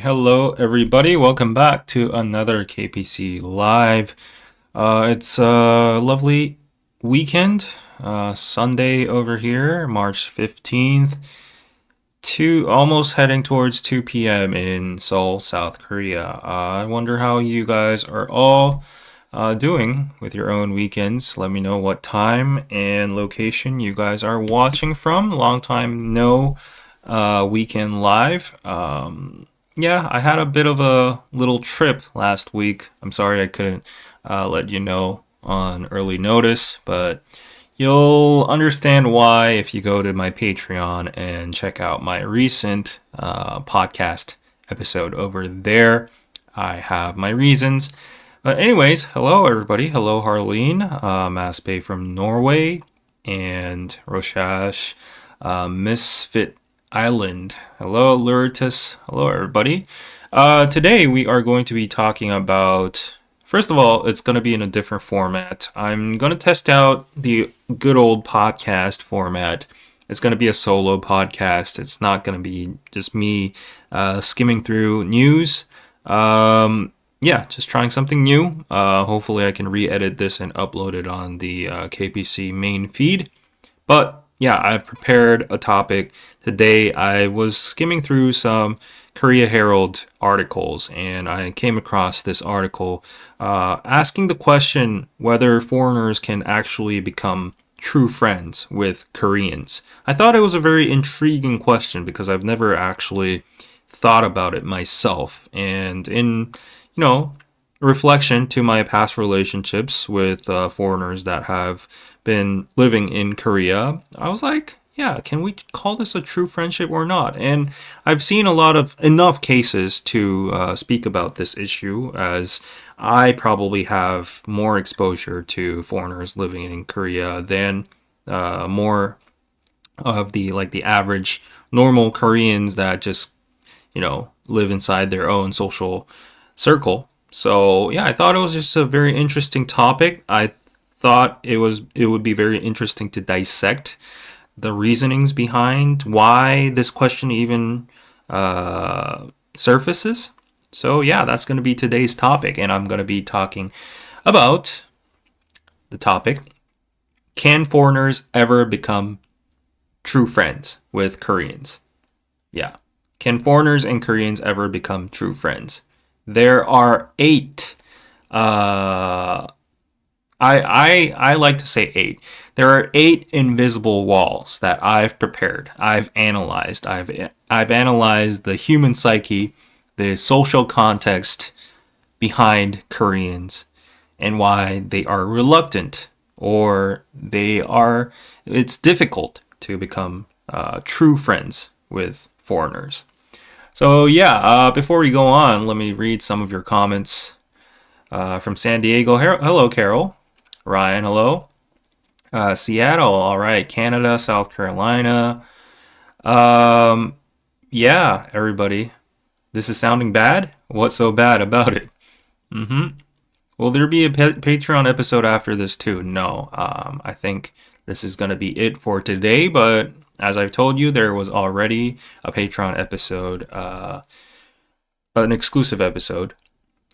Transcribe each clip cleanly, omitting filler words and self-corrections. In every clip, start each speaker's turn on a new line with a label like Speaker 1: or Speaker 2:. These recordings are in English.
Speaker 1: Hello, everybody. Welcome back to another KPC Live. It's a lovely weekend, Sunday over here, March 15th, almost heading towards 2 p.m. in Seoul, South Korea. I wonder how you guys are all doing with your own weekends. Let me know what time and location you guys are watching from. Long time no weekend live. Yeah, I had a bit of a little trip last week. I'm sorry I couldn't let you know on early notice, but you'll understand why if you go to my Patreon and check out my recent podcast episode over there. I have my reasons. But anyways, hello everybody. Hello Harleen, Masbay from Norway, and Roshash, Misfit Island. Hello, Luritus. Hello, everybody. Today we are going to be talking about. First of all, it's going to be in a different format. I'm going to test out the good old podcast format. It's going to be a solo podcast. It's not going to be just me skimming through news. Yeah, just trying something new. Hopefully, I can re-edit this and upload it on the KPC main feed. But yeah, I've prepared a topic. Today I was skimming through some Korea Herald articles and I came across this article asking the question whether foreigners can actually become true friends with Koreans. I thought it was a very intriguing question because I've never actually thought about it myself. And in, reflection to my past relationships with foreigners that have been living in Korea, I was like, yeah, can we call this a true friendship or not? And I've seen enough cases to speak about this issue, as I probably have more exposure to foreigners living in Korea than more of the average normal Koreans that just live inside their own social circle. So yeah, I thought it was just a very interesting topic. I thought it would be very interesting to dissect the reasonings behind why this question even surfaces. So yeah, that's going to be today's topic, and I'm going to be talking about the topic: can foreigners ever become true friends with Koreans? Yeah. Can foreigners and Koreans ever become true friends? There are 8. I like to say 8. There are 8 invisible walls that I've prepared. I've analyzed. I've analyzed the human psyche, the social context behind Koreans, and why they are reluctant or it's difficult to become true friends with foreigners. So yeah, before we go on, let me read some of your comments from San Diego. Hello, Carol. Ryan, hello. Seattle, all right. Canada, South Carolina. Yeah, everybody. This is sounding bad? What's so bad about it? Will there be a Patreon episode after this too? No. I think this is going to be it for today, but as I've told you, there was already a Patreon episode, an exclusive episode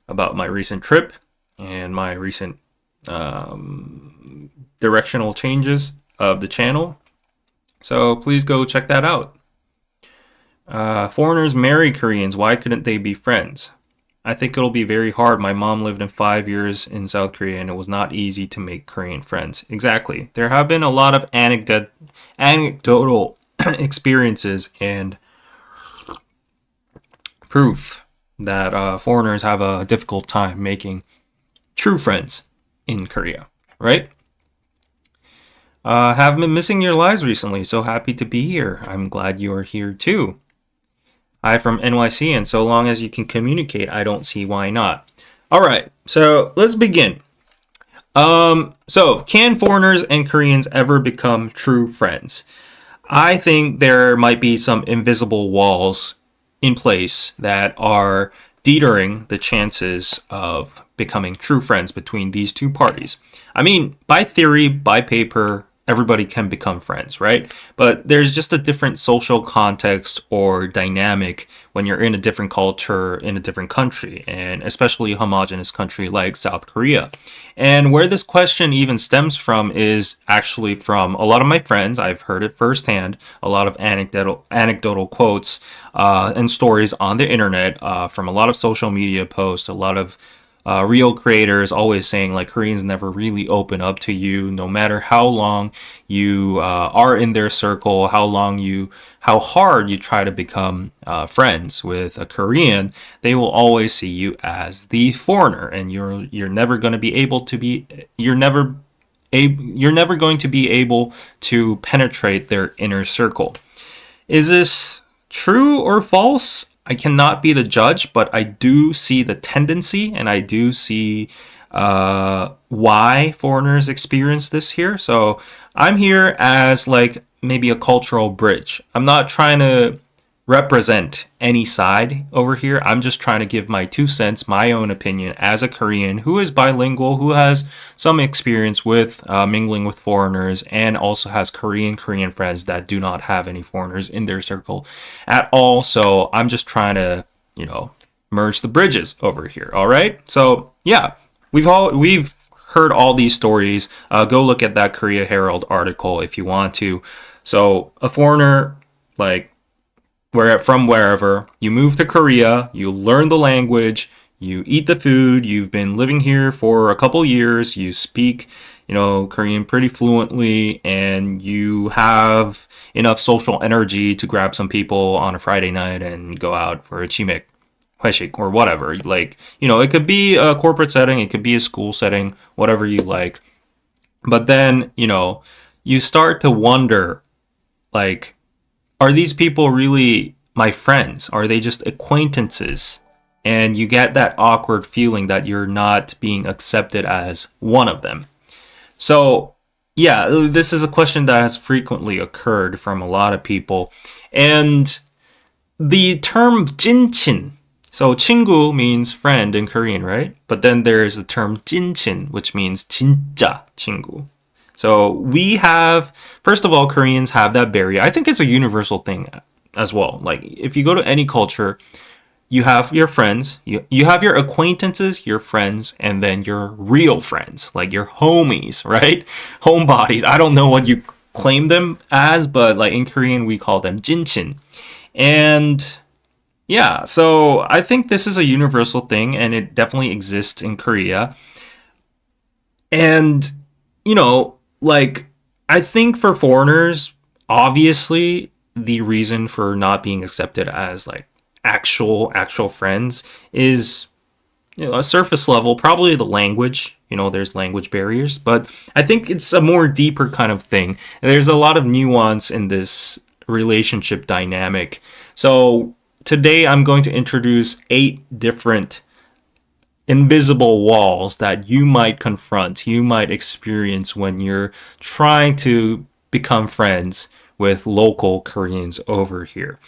Speaker 1: about my recent trip and my recent directional changes of the channel. So please go check that out. Foreigners marry Koreans. Why couldn't they be friends? I think it'll be very hard. My mom lived in 5 years in South Korea and it was not easy to make Korean friends. Exactly. There have been a lot of anecdotal experiences and proof that foreigners have a difficult time making true friends in Korea, right? Have been missing your lives recently. So happy to be here. I'm glad you are here too. Hi from NYC, and so long as you can communicate, I don't see why not. All right, so let's begin. So can foreigners and Koreans ever become true friends? I think there might be some invisible walls in place that are deterring the chances of becoming true friends between these two parties. I mean, by theory, by paper, everybody can become friends, right? But there's just a different social context or dynamic when you're in a different culture in a different country, and especially a homogenous country like South Korea. And where this question even stems from is actually from a lot of my friends. I've heard it firsthand, a lot of anecdotal quotes and stories on the internet, from a lot of social media posts, a lot of real creators always saying like Koreans never really open up to you, no matter how long you are in their circle, how hard you try to become friends with a Korean. They will always see you as the foreigner, and you're never going to be able to be you're never going to be able to penetrate their inner circle. Is this true or false? I cannot be the judge, but I do see the tendency, and I do see why foreigners experience this here. So I'm here as like maybe a cultural bridge. I'm not trying to represent any side over here. I'm just trying to give my 2 cents, my own opinion as a Korean who is bilingual, who has some experience with mingling with foreigners, and also has Korean friends that do not have any foreigners in their circle at all. So I'm just trying to, merge the bridges over here. All right. So yeah, we've heard all these stories. Go look at that Korea Herald article if you want to. So a foreigner, like, from wherever, you move to Korea, you learn the language, you eat the food, you've been living here for a couple years, you speak, Korean pretty fluently, and you have enough social energy to grab some people on a Friday night and go out for a chimek, 회식, or whatever. Like, it could be a corporate setting, it could be a school setting, whatever you like. But then, you start to wonder, like, are these people really my friends? Are they just acquaintances? And you get that awkward feeling that you're not being accepted as one of them. So, yeah, this is a question that has frequently occurred from a lot of people. And the term 찐친, so 친구 means friend in Korean, right? But then there's the term 찐친, which means 진짜 친구. So we have, first of all, Koreans have that barrier. I think it's a universal thing as well. Like, if you go to any culture, you have your friends, you have your acquaintances, your friends, and then your real friends, like your homies, right? Homebodies. I don't know what you claim them as, but like in Korean, we call them 찐친. And yeah, so I think this is a universal thing, and it definitely exists in Korea. And, like, I think for foreigners, obviously, the reason for not being accepted as like actual friends is, a surface level, probably the language. There's language barriers, but I think it's a more deeper kind of thing. There's a lot of nuance in this relationship dynamic. So today I'm going to introduce 8 different invisible walls that you might confront, you might experience when you're trying to become friends with local Koreans over here.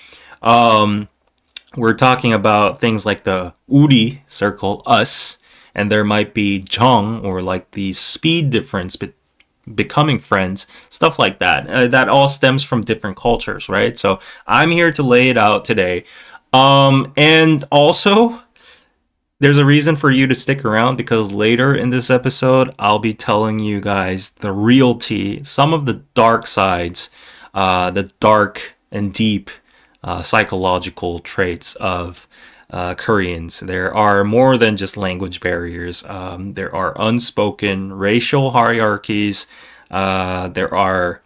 Speaker 1: We're talking about things like the uri circle, us, and there might be jung, or like the speed difference becoming friends, stuff like that. That all stems from different cultures, right? So I'm here to lay it out today. And also, there's a reason for you to stick around, because later in this episode, I'll be telling you guys the real tea, some of the dark sides, the dark and deep psychological traits of Koreans. There are more than just language barriers. There are unspoken racial hierarchies. There are,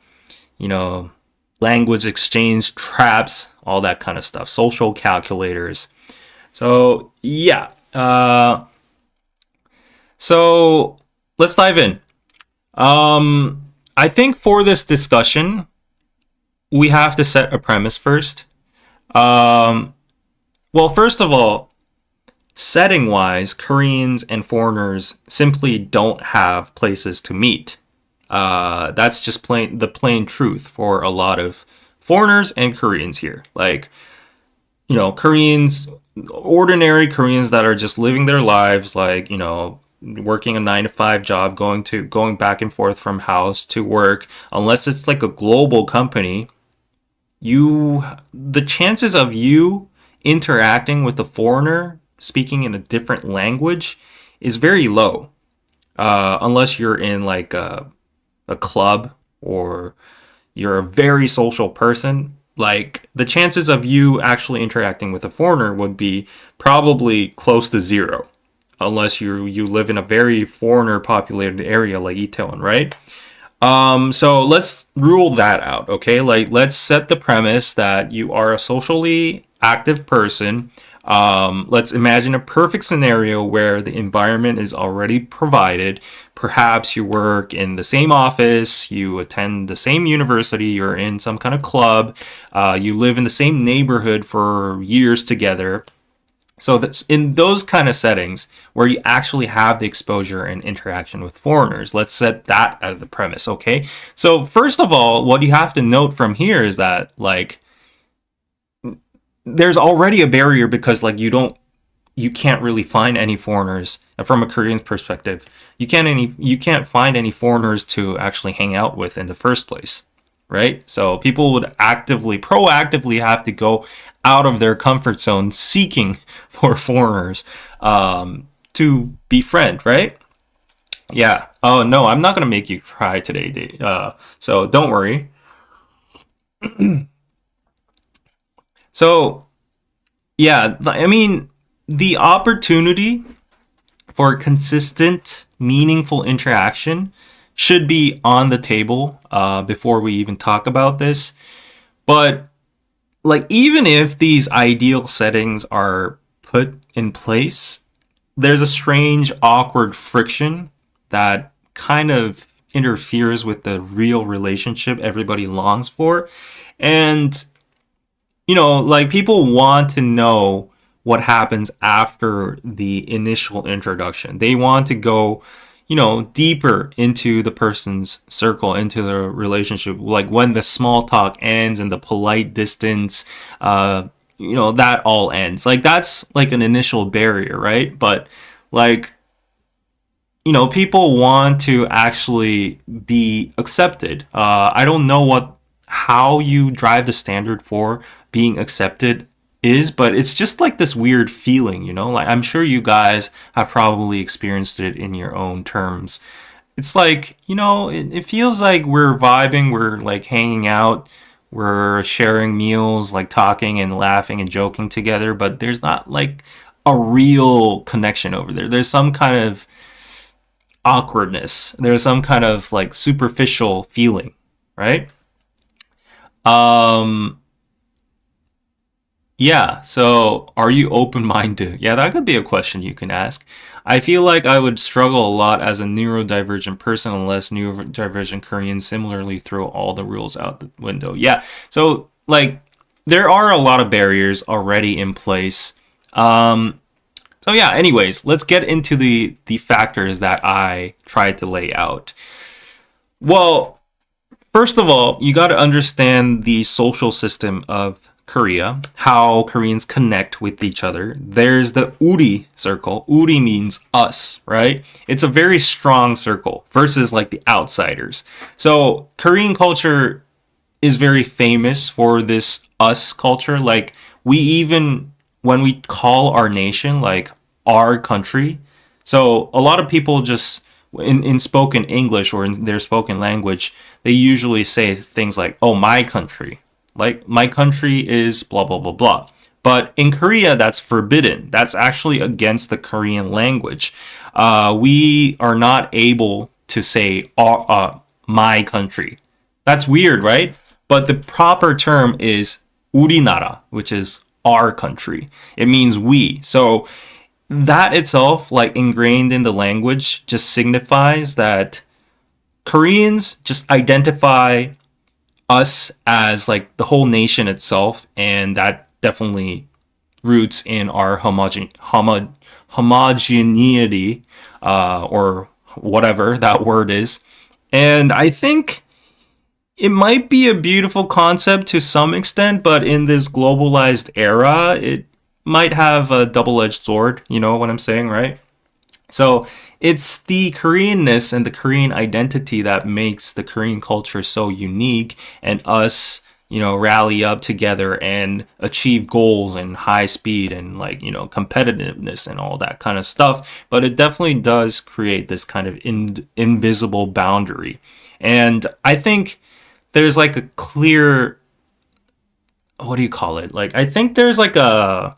Speaker 1: language exchange traps, all that kind of stuff, social calculators. So, yeah. So let's dive in. I think for this discussion, we have to set a premise first. Well, first of all, setting wise, Koreans and foreigners simply don't have places to meet. That's just the plain truth for a lot of foreigners and Koreans here. Like, Koreans, ordinary Koreans that are just living their lives, like, working a 9 to 5 job, going back and forth from house to work, unless it's like a global company, the chances of you interacting with a foreigner speaking in a different language is very low, unless you're in like a club or you're a very social person. Like the chances of you actually interacting with a foreigner would be probably close to zero, unless you live in a very foreigner populated area like Itaewon, right? So let's rule that out, okay? Like, let's set the premise that you are a socially active person. Let's imagine a perfect scenario where the environment is already provided. Perhaps you work in the same office, you attend the same university, you're in some kind of club, you live in the same neighborhood for years together. So that's in those kind of settings where you actually have the exposure and interaction with foreigners. Let's set that as the premise, okay? So first of all, what you have to note from here is that like there's already a barrier because like you can't really find any foreigners from a Korean's perspective. You can't find any foreigners to actually hang out with in the first place, right? So people would proactively have to go out of their comfort zone seeking for foreigners to befriend, right? Yeah. Oh no, I'm not gonna make you cry today, Dave. So don't worry. So yeah, I mean the opportunity for consistent, meaningful interaction should be on the table before we even talk about this. But like even if these ideal settings are put in place, there's a strange awkward friction that kind of interferes with the real relationship everybody longs for. And like people want to know what happens after the initial introduction. They want to go deeper into the person's circle, into the relationship, like when the small talk ends and the polite distance, that all ends. Like that's like an initial barrier, right? But like, people want to actually be accepted. I don't know how you drive the standard for being accepted is, but it's just like this weird feeling, like I'm sure you guys have probably experienced it in your own terms. It's like, it feels like we're vibing, we're like hanging out, we're sharing meals, like talking and laughing and joking together, but there's not like a real connection over there. There's some kind of awkwardness, there's some kind of like superficial feeling, right? um Yeah, so are you open minded? Yeah, that could be a question you can ask. I feel like I would struggle a lot as a neurodivergent person unless neurodivergent Koreans similarly throw all the rules out the window. Yeah, so like there are a lot of barriers already in place. So yeah, anyways, let's get into the factors that I tried to lay out. Well, first of all, you got to understand the social system of Korea, how Koreans connect with each other. There's the uri circle. Uri means us, right? It's a very strong circle versus like the outsiders. So Korean culture is very famous for this us culture. Like we even when we call our nation like our country. So a lot of people just in spoken English or in their spoken language, they usually say things like, "Oh, my country." Like my country is blah blah blah blah. But in Korea, that's forbidden. That's actually against the Korean language. We are not able to say my country. That's weird, right? But the proper term is 우리나라, which is our country. It means we. So that itself, like ingrained in the language, just signifies that Koreans just identify us as like the whole nation itself, and that definitely roots in our homogeneity, or whatever that word is. And I think it might be a beautiful concept to some extent, but in this globalized era, it might have a double-edged sword. You know what I'm saying, right? So it's the Koreanness and the Korean identity that makes the Korean culture so unique, and us, rally up together and achieve goals and high speed and like, competitiveness and all that kind of stuff. But it definitely does create this kind of invisible boundary. And I think there's like a clear, what do you call it? Like, I think there's like a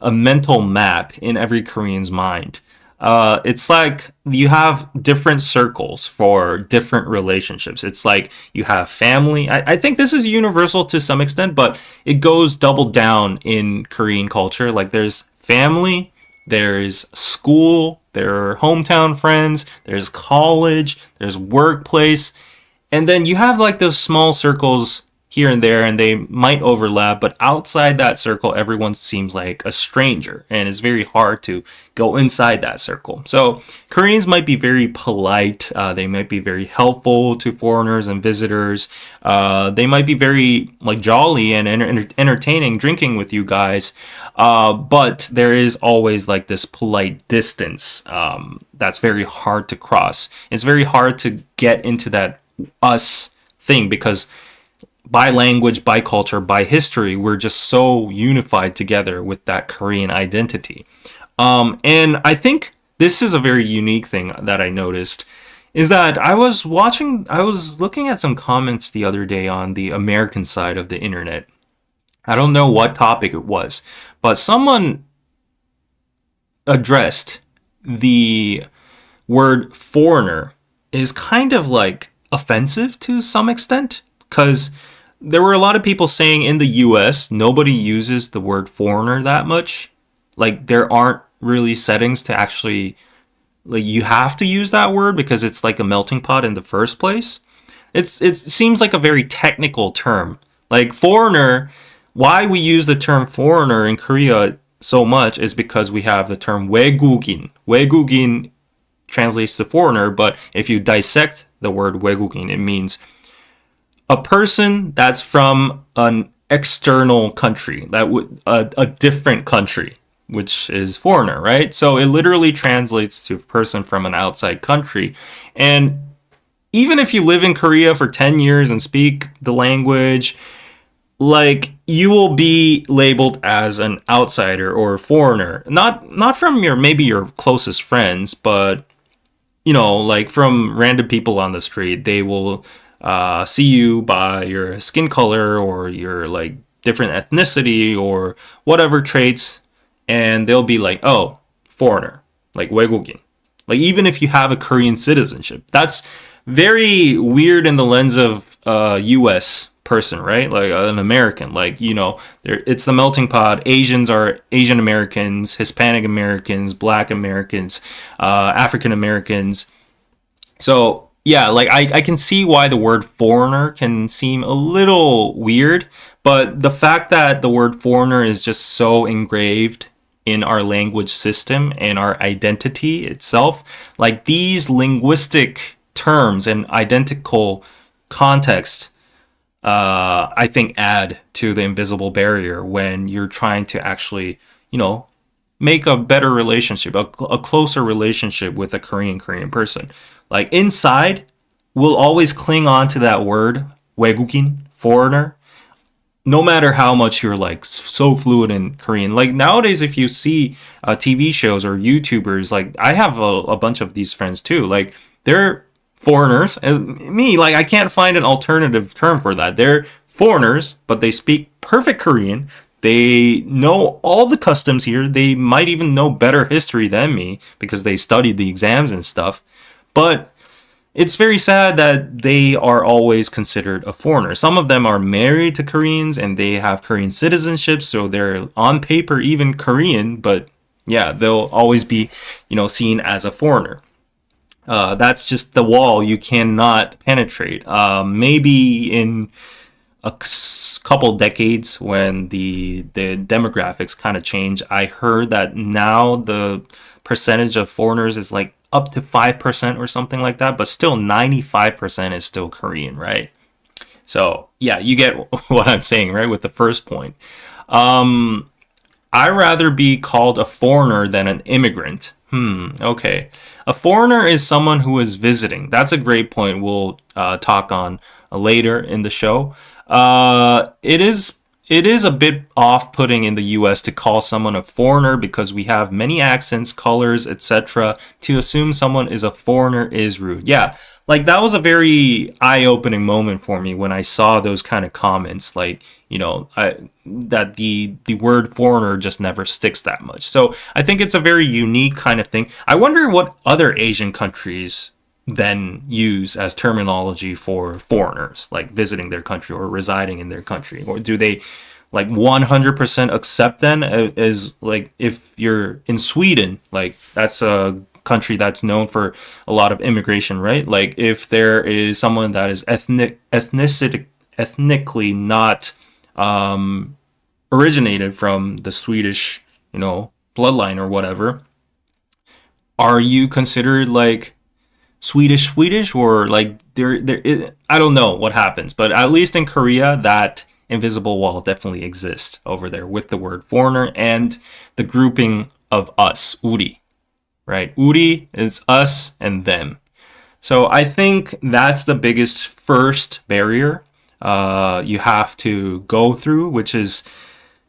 Speaker 1: mental map in every Korean's mind. It's like you have different circles for different relationships. It's like you have family. I think this is universal to some extent, but it goes double down in Korean culture. Like there's family, there's school, there are hometown friends, there's college, there's workplace, and then you have like those small circles here and there, and they might overlap, but outside that circle, everyone seems like a stranger, and it's very hard to go inside that circle. So Koreans might be very polite, they might be very helpful to foreigners and visitors, they might be very like jolly and entertaining drinking with you guys, but there is always like this polite distance that's very hard to cross. It's very hard to get into that us thing, because by language, by culture, by history, we're just so unified together with that Korean identity. And I think this is a very unique thing that I noticed, is that I was looking at some comments the other day on the American side of the internet. I don't know what topic it was, but someone addressed the word foreigner is kind of like offensive to some extent, because there were a lot of people saying in the US, nobody uses the word foreigner that much. Like, there aren't really settings to actually, like, you have to use that word because it's like a melting pot in the first place. It seems like a very technical term. Like, foreigner, why we use the term foreigner in Korea so much is because we have the term 외국인. 외국인 translates to foreigner, but if you dissect the word 외국인, it means a person that's from an external country, that would a different country, which is foreigner, right? So it literally translates to a person from an outside country. And even if you live in Korea for 10 years and speak the language, like, you will be labeled as an outsider or a foreigner. Not from maybe your closest friends, but like from random people on the street. They will see you by your skin color or your like different ethnicity or whatever traits, and they'll be like, oh, foreigner, like 외국인. Like, even if you have a Korean citizenship, that's very weird in the lens of US person, right? Like an American, like, it's the melting pot. Asians are Asian Americans, Hispanic Americans, Black Americans, African Americans. So yeah, like I can see why the word foreigner can seem a little weird, but the fact that the word foreigner is just so engraved in our language system and our identity itself, like these linguistic terms and identical context, I think add to the invisible barrier when you're trying to actually, make a better relationship, a closer relationship with a Korean person. Like, inside, we'll always cling on to that word, 외국인, foreigner, no matter how much you're like so fluent in Korean. Like, nowadays, if you see TV shows or YouTubers, like, I have a bunch of these friends too. Like, they're foreigners, and me, like, I can't find an alternative term for that. They're foreigners, but they speak perfect Korean. They know all the customs here. They might even know better history than me because they studied the exams and stuff. But it's very sad that they are always considered a foreigner. Some of them are married to Koreans and they have Korean citizenship, so they're on paper even Korean, but yeah, they'll always be, seen as a foreigner. That's just the wall you cannot penetrate. Maybe in a couple decades when the demographics kind of change, I heard that now the percentage of foreigners is like up to 5% or something like that, but still 95% is still Korean, right? So yeah, you get what I'm saying, right? With the first point. I'd rather be called a foreigner than an immigrant. Okay. A foreigner is someone who is visiting. That's a great point. We'll talk on later in the show. It is a bit off-putting in the U.S. to call someone a foreigner because we have many accents, colors, etc. To assume someone is a foreigner is rude. Yeah, like that was a very eye-opening moment for me when I saw those kind of comments. Like, that the word foreigner just never sticks that much. So I think it's a very unique kind of thing. I wonder what other Asian countries then use as terminology for foreigners, like visiting their country or residing in their country, or do they like 100% accept then as like if you're in Sweden, like that's a country that's known for a lot of immigration, right? Like if there is someone that is ethnically not originated from the Swedish, bloodline or whatever, are you considered like Swedish, or like I don't know what happens, but at least in Korea, that invisible wall definitely exists over there with the word foreigner and the grouping of us, 우리, right? 우리 is us and them. So I think that's the biggest first barrier you have to go through, which is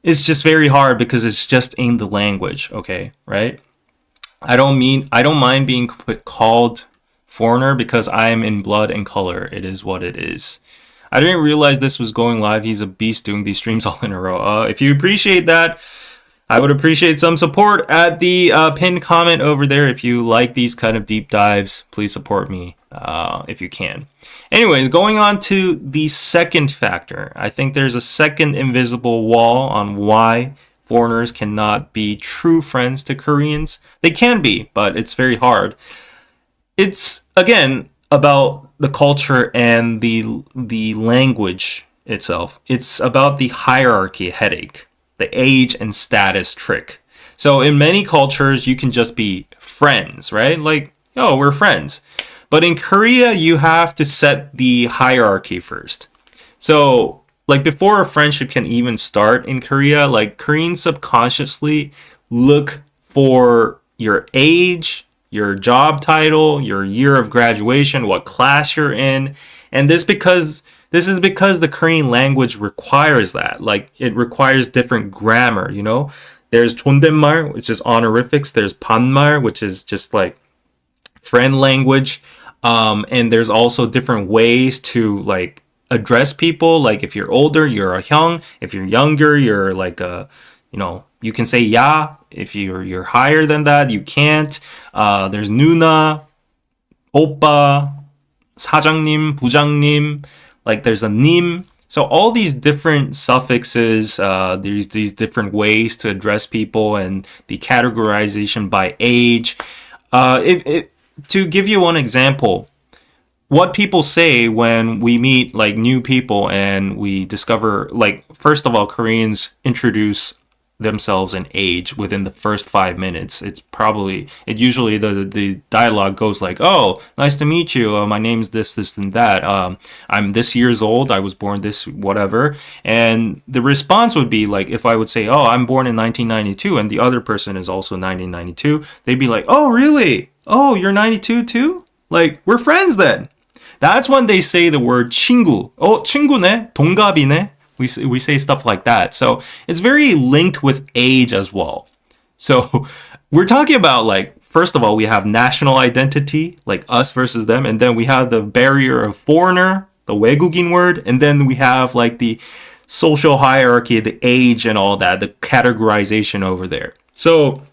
Speaker 1: it's just very hard because it's just in the language, okay, right? I don't mind being called foreigner because I am in blood and color. It is what it is. I didn't realize this was going live. He's a beast doing these streams all in a row. If you appreciate that, I would appreciate some support at the pinned comment over there. If you like these kind of deep dives, please support me if you can. Anyways, going on to the second factor. I think there's a second invisible wall on why foreigners cannot be true friends to Koreans. They can be, but it's very hard. It's, again, about the culture and the language itself. It's about the hierarchy headache, the age and status trick. So in many cultures, you can just be friends, right? Like, oh, we're friends. But in Korea, you have to set the hierarchy first. So, like, before a friendship can even start in Korea, like, Koreans subconsciously look for your age, your job title, your year of graduation, what class you're in. And this is because the Korean language requires that. Like, it requires different grammar, There's 존댓말, which is honorifics. There's 반말, which is just like friend language. And there's also different ways to like address people. Like if you're older, you're a hyung. If you're younger, you're like a, you can say ya. If you're higher than that, you can't. There's 누나, 오빠, 사장님, 부장님. Like there's a 님. So all these different suffixes, there's these different ways to address people and the categorization by age. To give you one example, what people say when we meet like new people and we discover, like, first of all, Koreans introduce themselves in age within the first 5 minutes. It usually the dialogue goes like, oh, nice to meet you, my name's this and that, I'm this years old, I was born this whatever. And the response would be like, if I would say, oh, I'm born in 1992 and the other person is also 1992, they'd be like, oh, really? Oh, you're 92 too? Like, we're friends then. That's when they say the word 친구. Oh, 친구네, 동갑이네. We say stuff like that. So it's very linked with age as well. So we're talking about, like, first of all, we have national identity, like us versus them. And then we have the barrier of foreigner, the 외국인 word. And then we have like the social hierarchy, the age and all that, the categorization over there. So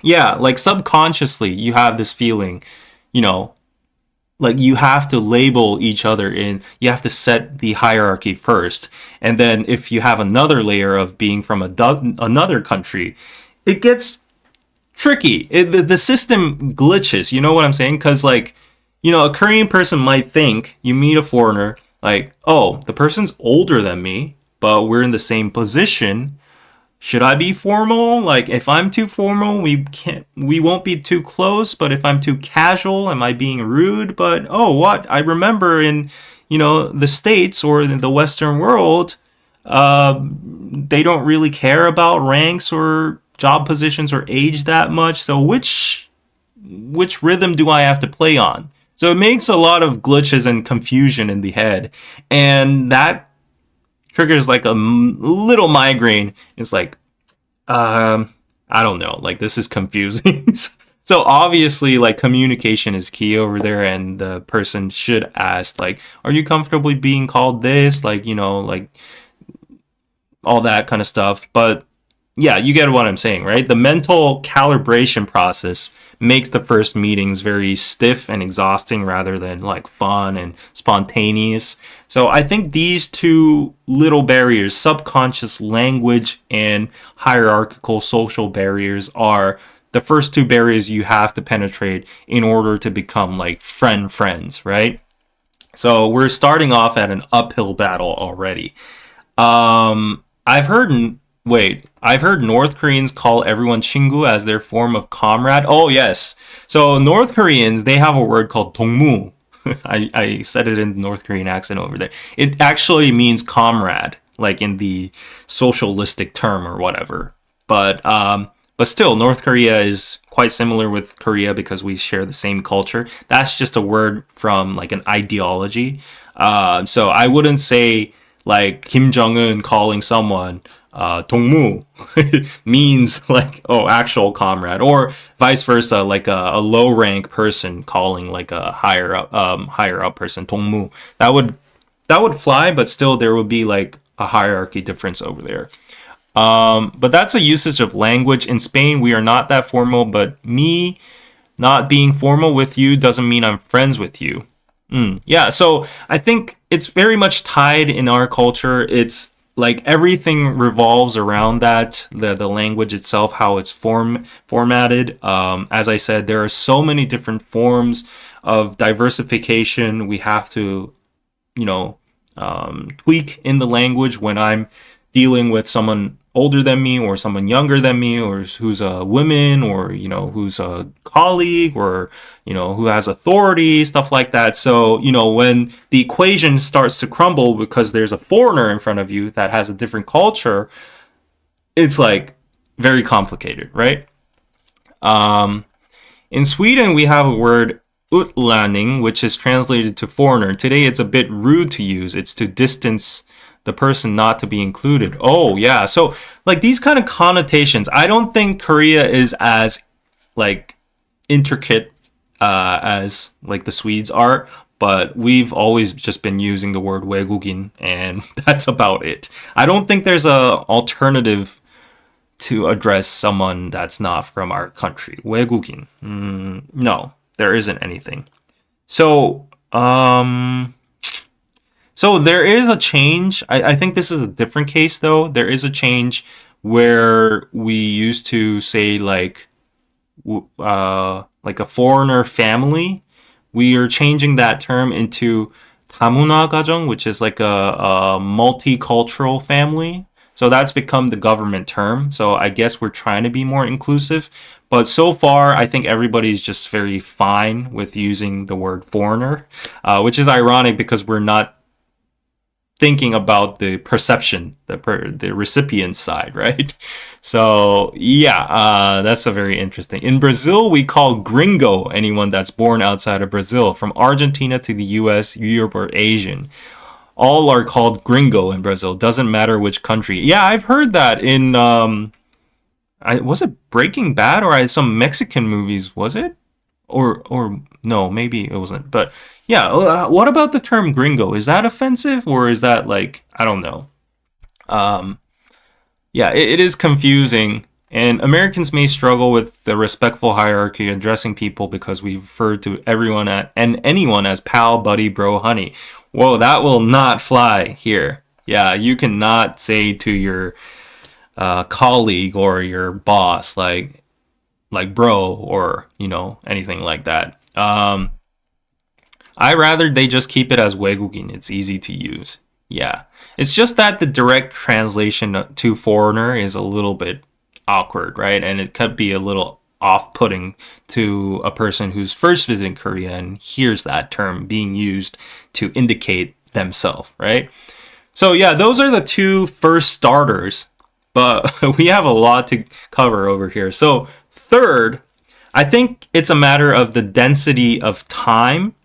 Speaker 1: yeah, like subconsciously you have this feeling, like you have to label each other in, you have to set the hierarchy first. And then if you have another layer of being from another country, it gets tricky. The system glitches, you know what I'm saying? Because like, a Korean person might think, you meet a foreigner, like, oh, the person's older than me, but we're in the same position. Should I be formal? Like, if I'm too formal, we won't be too close. But if I'm too casual, am I being rude? But, oh, what? I remember in, the States or in the Western world, they don't really care about ranks or job positions or age that much. So which which rhythm do I have to play on? So it makes a lot of glitches and confusion in the head, and that triggers like a little migraine. It's like, I don't know, like this is confusing. So obviously, like communication is key over there, and the person should ask, like, are you comfortably being called this? Like, like all that kind of stuff. But yeah, you get what I'm saying, right? The mental calibration process makes the first meetings very stiff and exhausting rather than like fun and spontaneous. So I think these two little barriers, subconscious language and hierarchical social barriers, are the first two barriers you have to penetrate in order to become like friends, right? So we're starting off at an uphill battle already. I've heard I've heard North Koreans call everyone 친구 as their form of comrade. Oh yes. So North Koreans, they have a word called 동무. I said it in the North Korean accent over there. It actually means comrade, like in the socialistic term or whatever. But still, North Korea is quite similar with Korea because we share the same culture. That's just a word from like an ideology. So I wouldn't say like Kim Jong-un calling someone 동무 means like, oh, actual comrade, or vice versa, like a low rank person calling like a higher up person 동무. That would fly, but still there would be like a hierarchy difference over there. But that's a usage of language. In Spain, we are not that formal, but me not being formal with you doesn't mean I'm friends with you. Yeah, so I think it's very much tied in our culture. It's like everything revolves around that, the language itself, how it's formatted. As I said, there are so many different forms of diversification. We have to, tweak in the language when I'm dealing with someone older than me or someone younger than me, or who's a woman, or who's a colleague, or who has authority, stuff like that. So when the equation starts to crumble because there's a foreigner in front of you that has a different culture, it's like very complicated, right? In Sweden, we have a word utlänning, which is translated to foreigner. Today it's a bit rude to use. It's to distance the person not to be included. Oh yeah, so like these kind of connotations, I don't think Korea is as like intricate as like the Swedes are, but we've always just been using the word 외국인, and that's about it. I don't think there's a alternative to address someone that's not from our country. 외국인. No, there isn't anything. So so there is a change. I think this is a different case though. There is a change where we used to say like a foreigner family. We are changing that term into 다문화 가정, which is like a multicultural family. So that's become the government term. So I guess we're trying to be more inclusive. But so far, I think everybody's just very fine with using the word foreigner, which is ironic because we're not thinking about the perception, the recipient side, right? So yeah, that's a very interesting. In Brazil, we call gringo anyone that's born outside of Brazil, from Argentina to the U.S., Europe, or Asian. All are called gringo in Brazil. Doesn't matter which country. Yeah, I've heard that in was it Breaking Bad or some Mexican movies? Was it? Or no, maybe it wasn't. But yeah, what about the term gringo? Is that offensive, or is that like, I don't know. Yeah, it is confusing, and Americans may struggle with the respectful hierarchy addressing people because we refer to everyone and anyone as pal, buddy, bro, honey. Whoa, that will not fly here. Yeah, you cannot say to your colleague or your boss like bro, or anything like that. I rather they just keep it as 외국인. It's easy to use. Yeah, it's just that the direct translation to foreigner is a little bit awkward, right? And it could be a little off-putting to a person who's first visiting Korea and hears that term being used to indicate themselves, right? So yeah, those are the two first starters, but we have a lot to cover over here. So third, I think it's a matter of the density of time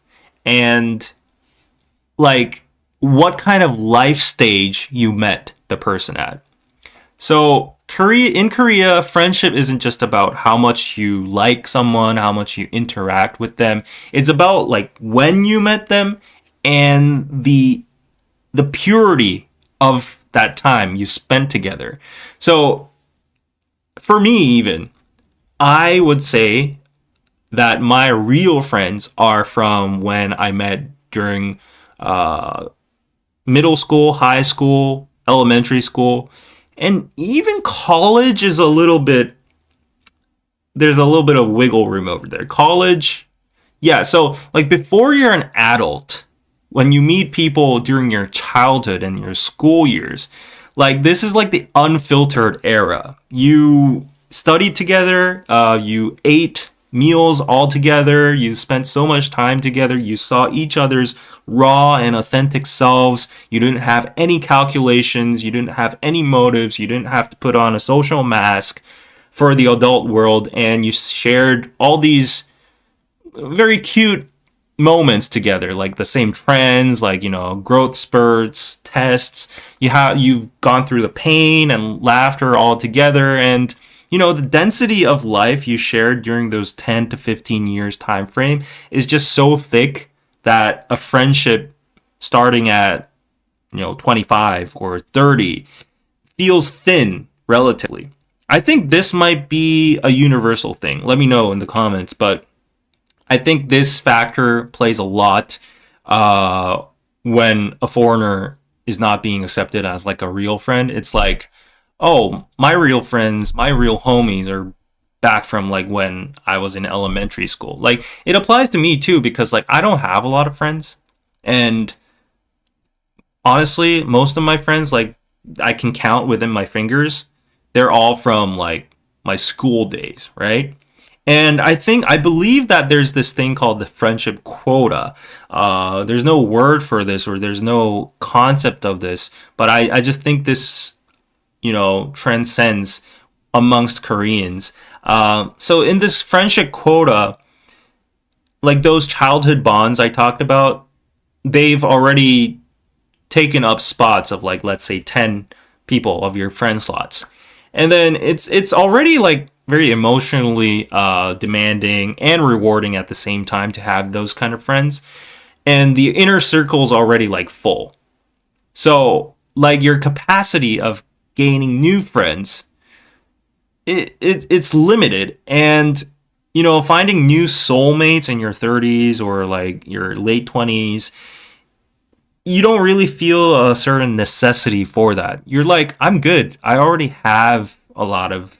Speaker 1: and like what kind of life stage you met the person at. So in Korea, friendship isn't just about how much you like someone, how much you interact with them. It's about like when you met them and the purity of that time you spent together. So for me, even I would say that my real friends are from when I met during uh, middle school, high school, elementary school, and even college is a little bit. There's a little bit of wiggle room over there. College, yeah. So like before you're an adult, when you meet people during your childhood and your school years, like this is like the unfiltered era. You studied together, you ate meals all together, you spent so much time together, you saw each other's raw and authentic selves, you didn't have any calculations, you didn't have any motives, you didn't have to put on a social mask for the adult world, and you shared all these very cute moments together, like the same trends, like growth spurts, tests. You've gone through the pain and laughter all together, and the density of life you shared during those 10 to 15 years time frame is just so thick that a friendship starting at 25 or 30 feels thin relatively. I think this might be a universal thing. Let me know in the comments, but I think this factor plays a lot uh, when a foreigner is not being accepted as like a real friend. It's like, oh, my real friends, my real homies are back from like when I was in elementary school. Like it applies to me too because like I don't have a lot of friends, and honestly, most of my friends like I can count within my fingers. They're all from like my school days, right? And I believe that there's this thing called the friendship quota. There's no word for this, or there's no concept of this, but I just think this, transcends amongst Koreans. So in this friendship quota, like those childhood bonds I talked about, they've already taken up spots of like, let's say 10 people of your friend slots. And then it's already like very emotionally demanding and rewarding at the same time to have those kind of friends. And the inner circle's already like full. So like your capacity of gaining new friends, it's limited. And finding new soulmates in your 30s or like your late 20s, you don't really feel a certain necessity for that. You're like, I'm good. I already have a lot of,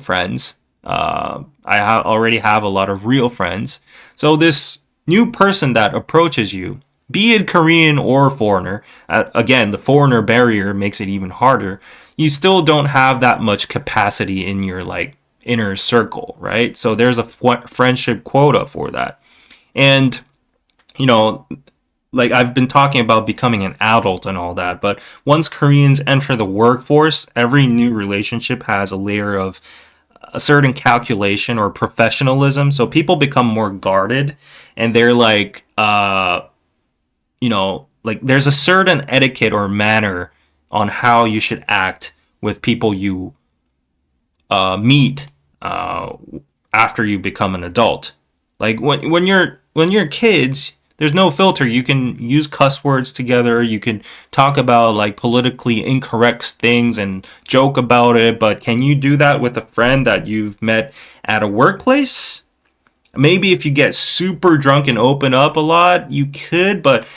Speaker 1: friends. Already have a lot of real friends. So this new person that approaches you, be it Korean or foreigner, again, the foreigner barrier makes it even harder. You still don't have that much capacity in your like inner circle, right? So there's a friendship quota for that. And, you know, like I've been talking about becoming an adult and all that, but once Koreans enter the workforce, every new relationship has a layer of a certain calculation or professionalism. So people become more guarded, and they're like, like there's a certain etiquette or manner on how you should act with people you meet after you become an adult. Like when you're kids, there's no filter. You can use cuss words together. You can talk about like politically incorrect things and joke about it. But can you do that with a friend that you've met at a workplace? Maybe if you get super drunk and open up a lot, you could. But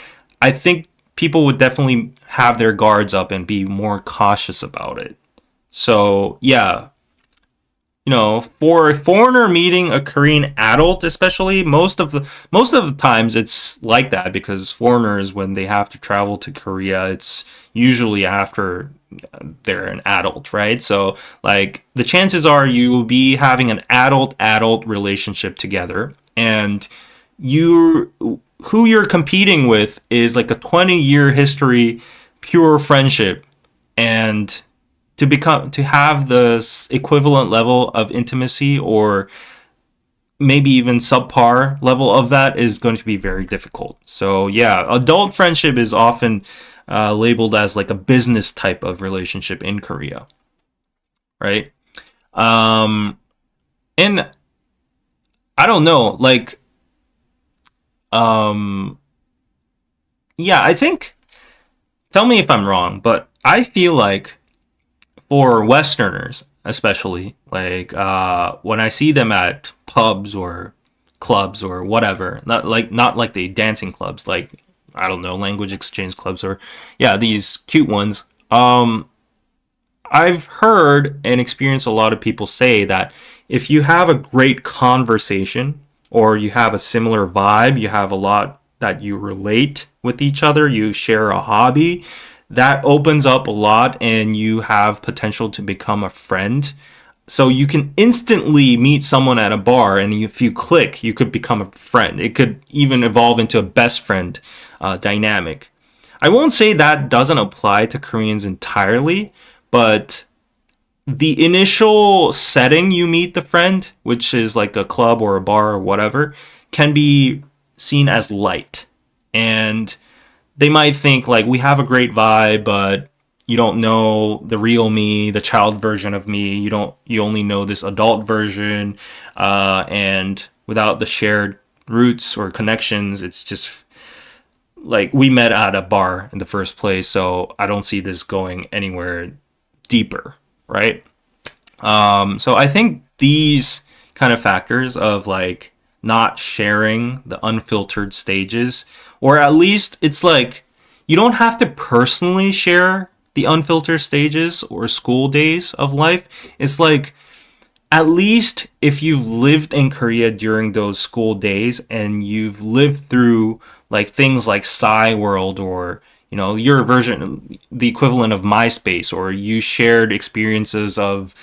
Speaker 1: I think people would definitely have their guards up and be more cautious about it. So yeah, for a foreigner meeting a Korean adult, especially most of the times it's like that, because foreigners, when they have to travel to Korea, it's usually after they're an adult, right? So like the chances are you will be having an adult relationship together, and you who you're competing with is like a 20-year history, pure friendship, and to have the equivalent level of intimacy or maybe even subpar level of that is going to be very difficult. So yeah, adult friendship is often labeled as like a business type of relationship in Korea, right? Um, and I don't know, like, um, yeah, I think. Tell me if I'm wrong, but I feel like for Westerners, especially, like when I see them at pubs or clubs or whatever, not like the dancing clubs, like I don't know, language exchange clubs or yeah, these cute ones. I've heard and experienced a lot of people say that if you have a great conversation or you have a similar vibe, you have a lot that you relate with each other, you share a hobby, that opens up a lot and you have potential to become a friend. So you can instantly meet someone at a bar, and if you click, you could become a friend. It could even evolve into a best friend dynamic. I won't say that doesn't apply to Koreans entirely, but the initial setting you meet the friend, which is like a club or a bar or whatever, can be seen as light. And they might think like we have a great vibe, but you don't know the real me, the child version of me. You only know this adult version, and without the shared roots or connections, it's just like we met at a bar in the first place. So I don't see this going anywhere deeper, right? So I think these kind of factors of like not sharing the unfiltered stages, or at least it's like you don't have to personally share the unfiltered stages or school days of life. It's like at least if you've lived in Korea during those school days and you've lived through like things like Psy World or your version, the equivalent of MySpace, or you shared experiences of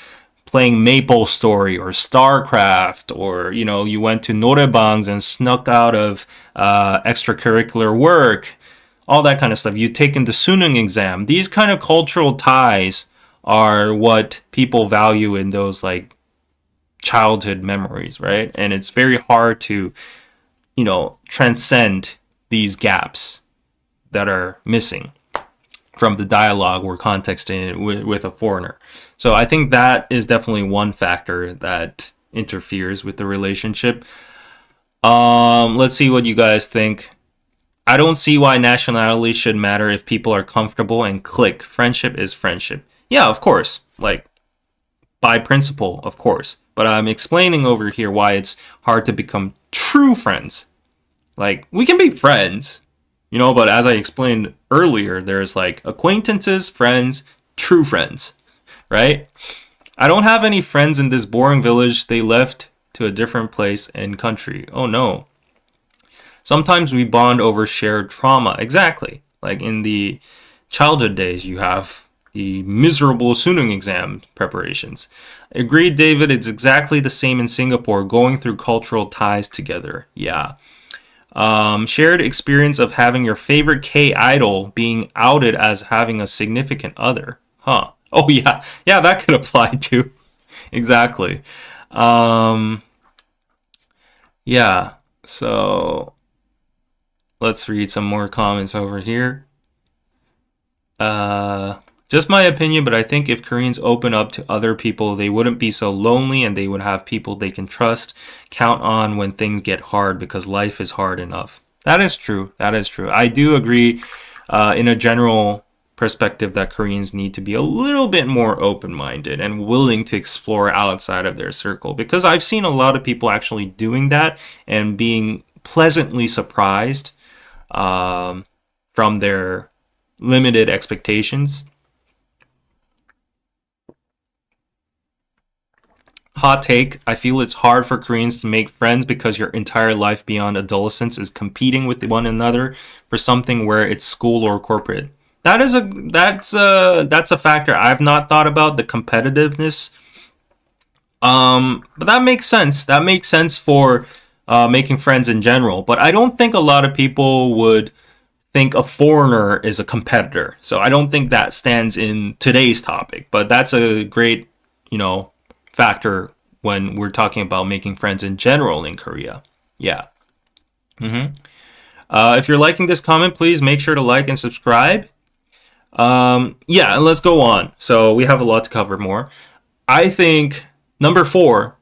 Speaker 1: playing Maple Story or StarCraft, or you went to norebangs and snuck out of extracurricular work, all that kind of stuff. You've taken the Suneung exam. These kind of cultural ties are what people value in those like childhood memories, right? And it's very hard to transcend these gaps that are missing from the dialogue or context in it with a foreigner. So I think that is definitely one factor that interferes with the relationship. Let's see what you guys think. I don't see why nationality should matter if people are comfortable and click. Friendship is friendship. Yeah, of course. Like, by principle, of course. But I'm explaining over here why it's hard to become true friends. Like, we can be friends, but as I explained earlier, there's like acquaintances, friends, true friends, right? I don't have any friends in this boring village. They left to a different place and country. Oh no. Sometimes we bond over shared trauma. Exactly. Like in the childhood days, you have the miserable Suneung exam preparations. Agreed, David. It's exactly the same in Singapore, going through cultural ties together. Yeah. Shared experience of having your favorite K idol being outed as having a significant other. Huh. Oh, yeah. Yeah, that could apply too. Exactly. Yeah. So let's read some more comments over here. Just my opinion, but I think if Koreans open up to other people, they wouldn't be so lonely and they would have people they can trust, count on when things get hard because life is hard enough. That is true. That is true. I do agree in a general perspective that Koreans need to be a little bit more open-minded and willing to explore outside of their circle, because I've seen a lot of people actually doing that and being pleasantly surprised from their limited expectations. Hot take. I feel it's hard for Koreans to make friends because your entire life beyond adolescence is competing with one another for something, where it's school or corporate. That's a factor I've not thought about, the competitiveness. But that makes sense. That makes sense for making friends in general. But I don't think a lot of people would think a foreigner is a competitor. So I don't think that stands in today's topic. But that's a great, factor when we're talking about making friends in general in Korea. Yeah. If you're liking this comment, please make sure to like and subscribe. Yeah, and let's go on. So we have a lot to cover more. I think number 4,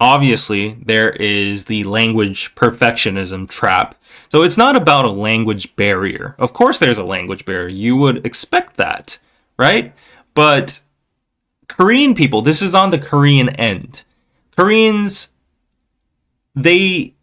Speaker 1: obviously, there is the language perfectionism trap. So it's not about a language barrier. Of course, there's a language barrier. You would expect that, right? But Korean people, this is on the Korean end. Koreans, they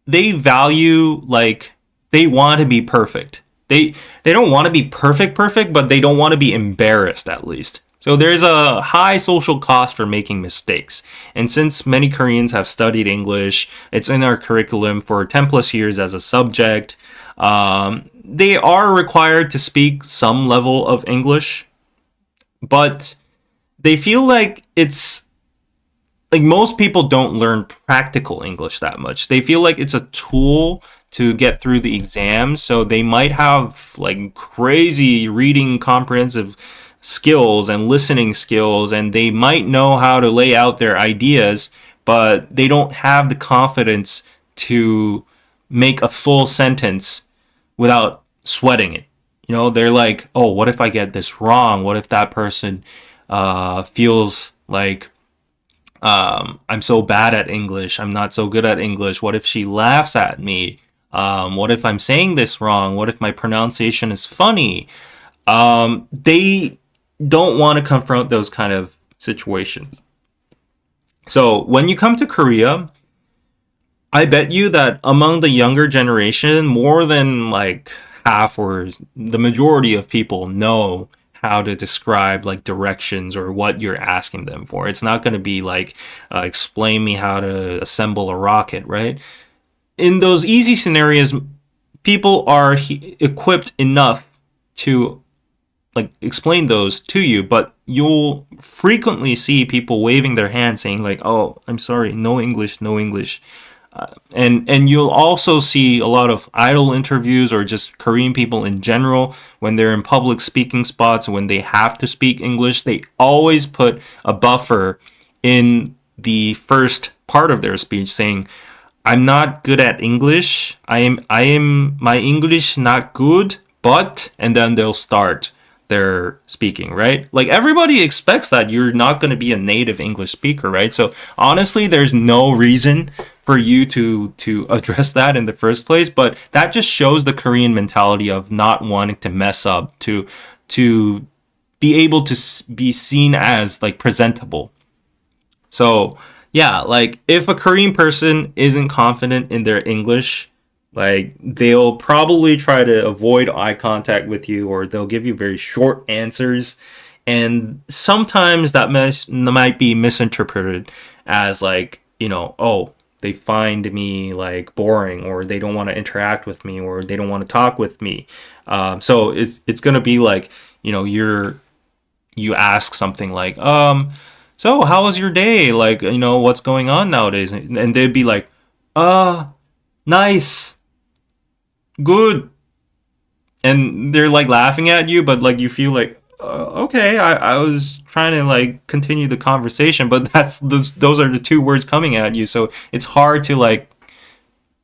Speaker 1: value, like, they want to be perfect. They don't want to be perfect, but they don't want to be embarrassed, at least. So there's a high social cost for making mistakes. And since many Koreans have studied English, it's in our curriculum for 10 plus years as a subject, they are required to speak some level of English, but they feel like it's like most people don't learn practical English that much. They feel like it's a tool to get through the exams. So they might have like crazy reading comprehensive skills and listening skills, and they might know how to lay out their ideas, but they don't have the confidence to make a full sentence without sweating it. You know, they're like, oh, what if I get this wrong? What if that person feels like I'm so bad at English, I'm not so good at English? What if she laughs at me? What if I'm saying this wrong? What if my pronunciation is funny? They don't want to confront those kind of situations. So when you come to Korea, I bet you that among the younger generation, more than like half or the majority of people know how to describe like directions or what you're asking them for. It's not going to be like, explain me how to assemble a rocket, right? In those easy scenarios, people are equipped enough to like explain those to you, but you'll frequently see people waving their hand saying like, oh, I'm sorry, no English, no English. And you'll also see a lot of idol interviews or just Korean people in general when they're in public speaking spots, when they have to speak English, they always put a buffer in the first part of their speech saying, I'm not good at English. I am my English not good, but, and then they'll start their speaking, right? Like everybody expects that you're not going to be a native English speaker, right? So honestly, there's no reason for you to address that in the first place, but that just shows the Korean mentality of not wanting to mess up, to be able to be seen as like presentable. So yeah, like if a Korean person isn't confident in their English, like they'll probably try to avoid eye contact with you, or they'll give you very short answers. And sometimes that might be misinterpreted as like, you know, oh, they find me like boring, or they don't want to interact with me, or they don't want to talk with me. So it's gonna be like, you know, you ask something like, so how was your day? Like, you know, what's going on nowadays? And they'd be like, nice, good. And they're like laughing at you, but like you feel like, okay, I was trying to like continue the conversation, but those are the two words coming at you. So it's hard to like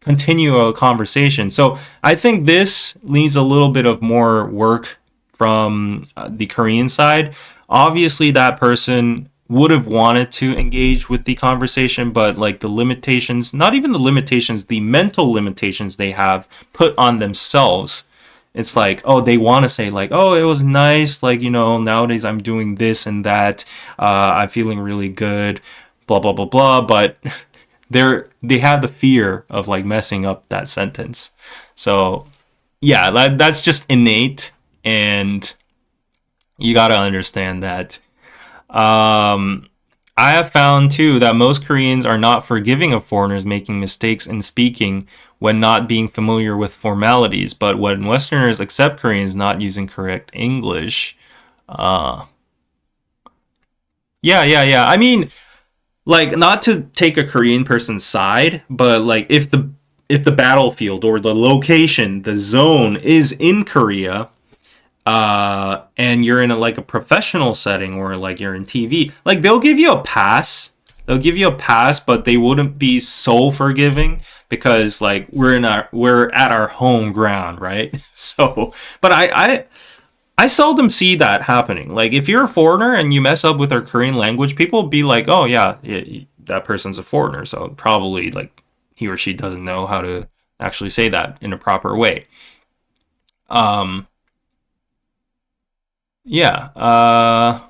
Speaker 1: continue a conversation. So I think this needs a little bit of more work from the Korean side. Obviously, that person would have wanted to engage with the conversation, but like the limitations, not even the limitations, the mental limitations they have put on themselves. It's like, oh, they want to say like, oh, it was nice. Like, you know, nowadays I'm doing this and that. I'm feeling really good, blah, blah, blah, blah. But they have the fear of like messing up that sentence. So yeah, that's just innate. And you got to understand that. I have found too that most Koreans are not forgiving of foreigners making mistakes in speaking when not being familiar with formalities, but when Westerners accept Koreans not using correct English. Yeah. I mean, like, not to take a Korean person's side, but like if the battlefield or the location, the zone is in Korea, and you're in like a professional setting, or like you're in TV, like they'll give you a pass they'll give you a pass, but they wouldn't be so forgiving because like we're at our home ground, right? So, but I seldom see that happening. Like if you're a foreigner and you mess up with our Korean language, people be like, "Oh yeah, that person's a foreigner, so probably like he or she doesn't know how to actually say that in a proper way." Um, yeah, I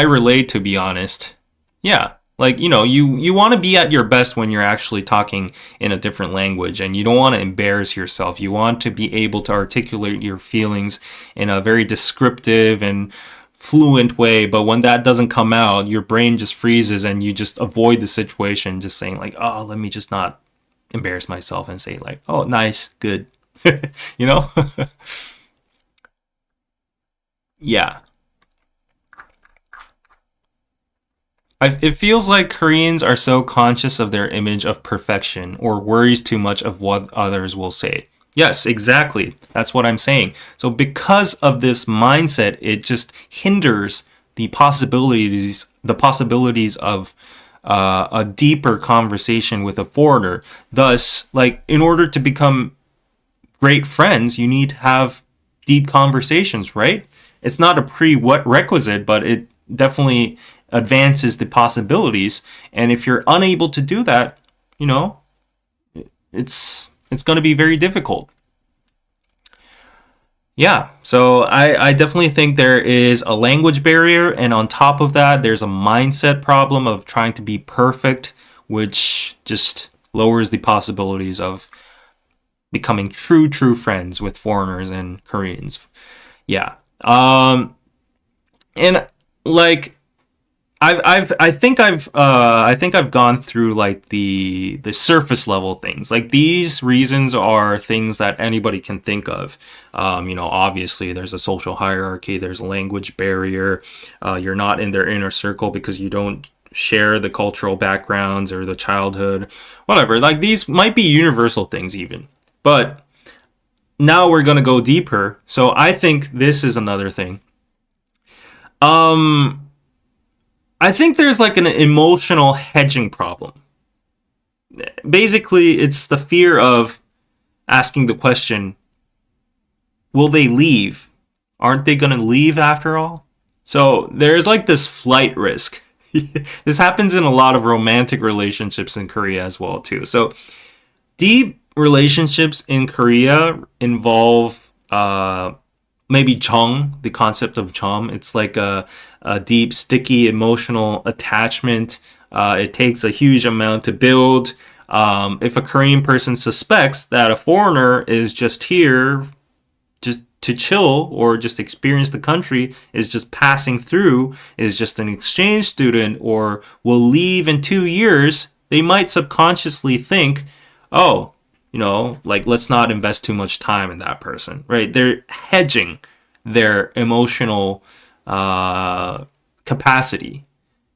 Speaker 1: relate, to be honest. Yeah. Like, you want to be at your best when you're actually talking in a different language, and you don't want to embarrass yourself. You want to be able to articulate your feelings in a very descriptive and fluent way. But when that doesn't come out, your brain just freezes and you just avoid the situation, just saying, like, oh, let me just not embarrass myself and say, like, oh, nice, good. you know? Yeah. It feels like Koreans are so conscious of their image of perfection or worries too much of what others will say. Yes, exactly. That's what I'm saying. So because of this mindset, it just hinders the possibilities of a deeper conversation with a foreigner. Thus, like in order to become great friends, you need to have deep conversations, right? It's not a prerequisite, but it definitely advances the possibilities. And if you're unable to do that, you know, it's going to be very difficult. Yeah, so I definitely think there is a language barrier, and on top of that, there's a mindset problem of trying to be perfect, which just lowers the possibilities of becoming true friends with foreigners and Koreans. Yeah. And like I think I've gone through like the surface level things. Like these reasons are things that anybody can think of. Obviously there's a social hierarchy, there's a language barrier. You're not in their inner circle because you don't share the cultural backgrounds or the childhood, whatever. Like these might be universal things even, but now we're gonna go deeper. So I think this is another thing. Um, I think there's like an emotional hedging problem. Basically, it's the fear of asking the question, will they leave? Aren't they going to leave after all? So there's like this flight risk. This happens in a lot of romantic relationships in Korea as well too. So deep relationships in Korea involve maybe jung, the concept of jung. It's like a deep, sticky, emotional attachment. It takes a huge amount to build. If a Korean person suspects that a foreigner is just here just to chill or just experience the country, is just passing through, is just an exchange student, or will leave in 2 years, they might subconsciously think, oh, like let's not invest too much time in that person, right? They're hedging their emotional uh, capacity,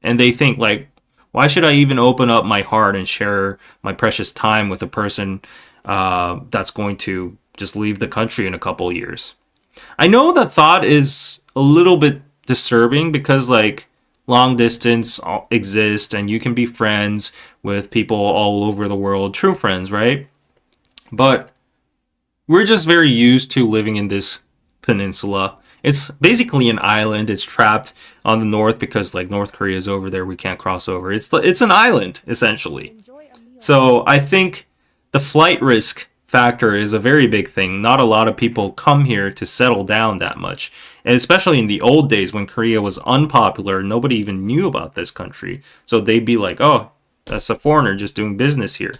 Speaker 1: and they think like, why should I even open up my heart and share my precious time with a person that's going to just leave the country in a couple years? I know the thought is a little bit disturbing because like long distance exists and you can be friends with people all over the world, true friends, right? But we're just very used to living in this peninsula. It's basically an island. It's trapped on the north because like North Korea is over there. We can't cross over. It's an island essentially. So I think the flight risk factor is a very big thing. Not a lot of people come here to settle down that much. And especially in the old days when Korea was unpopular, nobody even knew about this country. So they'd be like, oh, that's a foreigner just doing business here.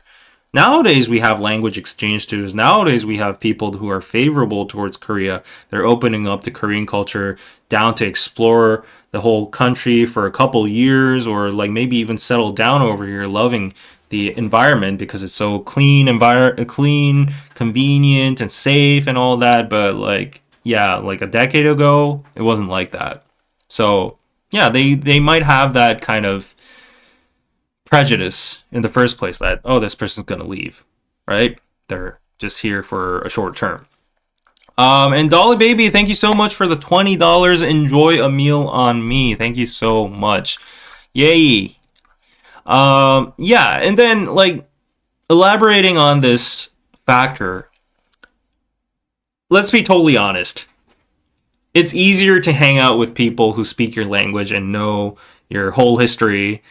Speaker 1: Nowadays, we have language exchange students. Nowadays, we have people who are favorable towards Korea. They're opening up to Korean culture, down to explore the whole country for a couple years, or like maybe even settle down over here, loving the environment because it's so clean, convenient, and safe, and all that. But like, yeah, like a decade ago, it wasn't like that. So yeah, they might have that kind of prejudice in the first place that, oh, this person's going to leave, right? They're just here for a short term. And Dolly Baby, thank you so much for the $20. Enjoy a meal on me. Thank you so much. Yay. Yeah, and then like elaborating on this factor, let's be totally honest. It's easier to hang out with people who speak your language and know your whole history,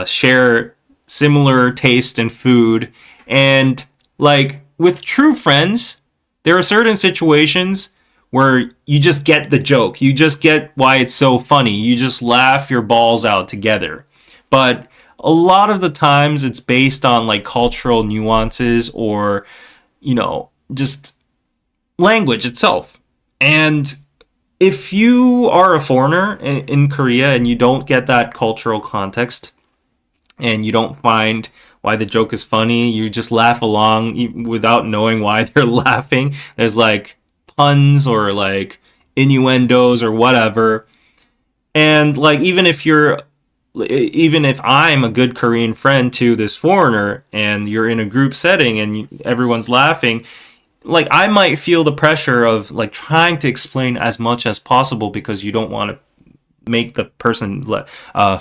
Speaker 1: share similar taste in food, and like with true friends, there are certain situations where you just get the joke. You just get why it's so funny. You just laugh your balls out together. But a lot of the times it's based on like cultural nuances or, just language itself. And if you are a foreigner in Korea and you don't get that cultural context and you don't find why the joke is funny, you just laugh along without knowing why they're laughing. There's like puns or like innuendos or whatever. And like even if I'm a good Korean friend to this foreigner and you're in a group setting and everyone's laughing, like I might feel the pressure of like trying to explain as much as possible because you don't want to make the person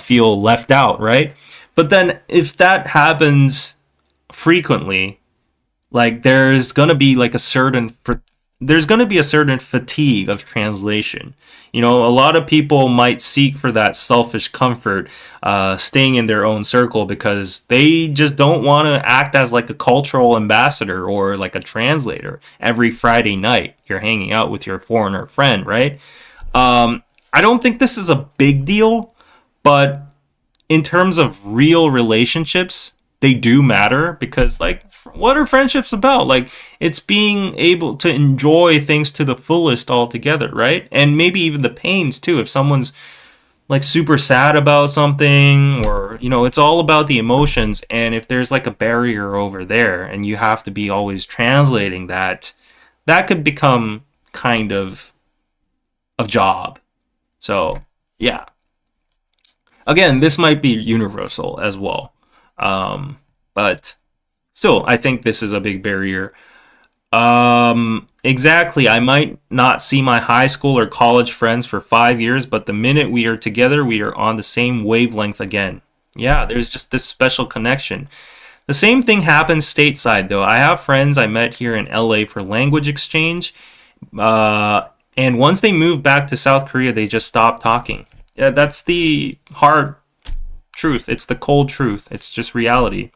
Speaker 1: feel left out, right? But then if that happens frequently, like there's going to be a certain fatigue of translation. A lot of people might seek for that selfish comfort, staying in their own circle because they just don't want to act as like a cultural ambassador or like a translator every Friday night you're hanging out with your foreigner friend, right? I don't think this is a big deal, but in terms of real relationships, they do matter because like what are friendships about? Like it's being able to enjoy things to the fullest altogether, right? And maybe even the pains too. If someone's like super sad about something or it's all about the emotions, and if there's like a barrier over there and you have to be always translating that could become kind of a job. So yeah, again, this might be universal as well. But still, I think this is a big barrier. Exactly. I might not see my high school or college friends for 5 years, but the minute we are together, we are on the same wavelength again. Yeah, there's just this special connection. The same thing happens stateside, though. I have friends I met here in LA for language exchange, and once they move back to South Korea, they just stop talking. Yeah, that's the hard truth. It's the cold truth. It's just reality.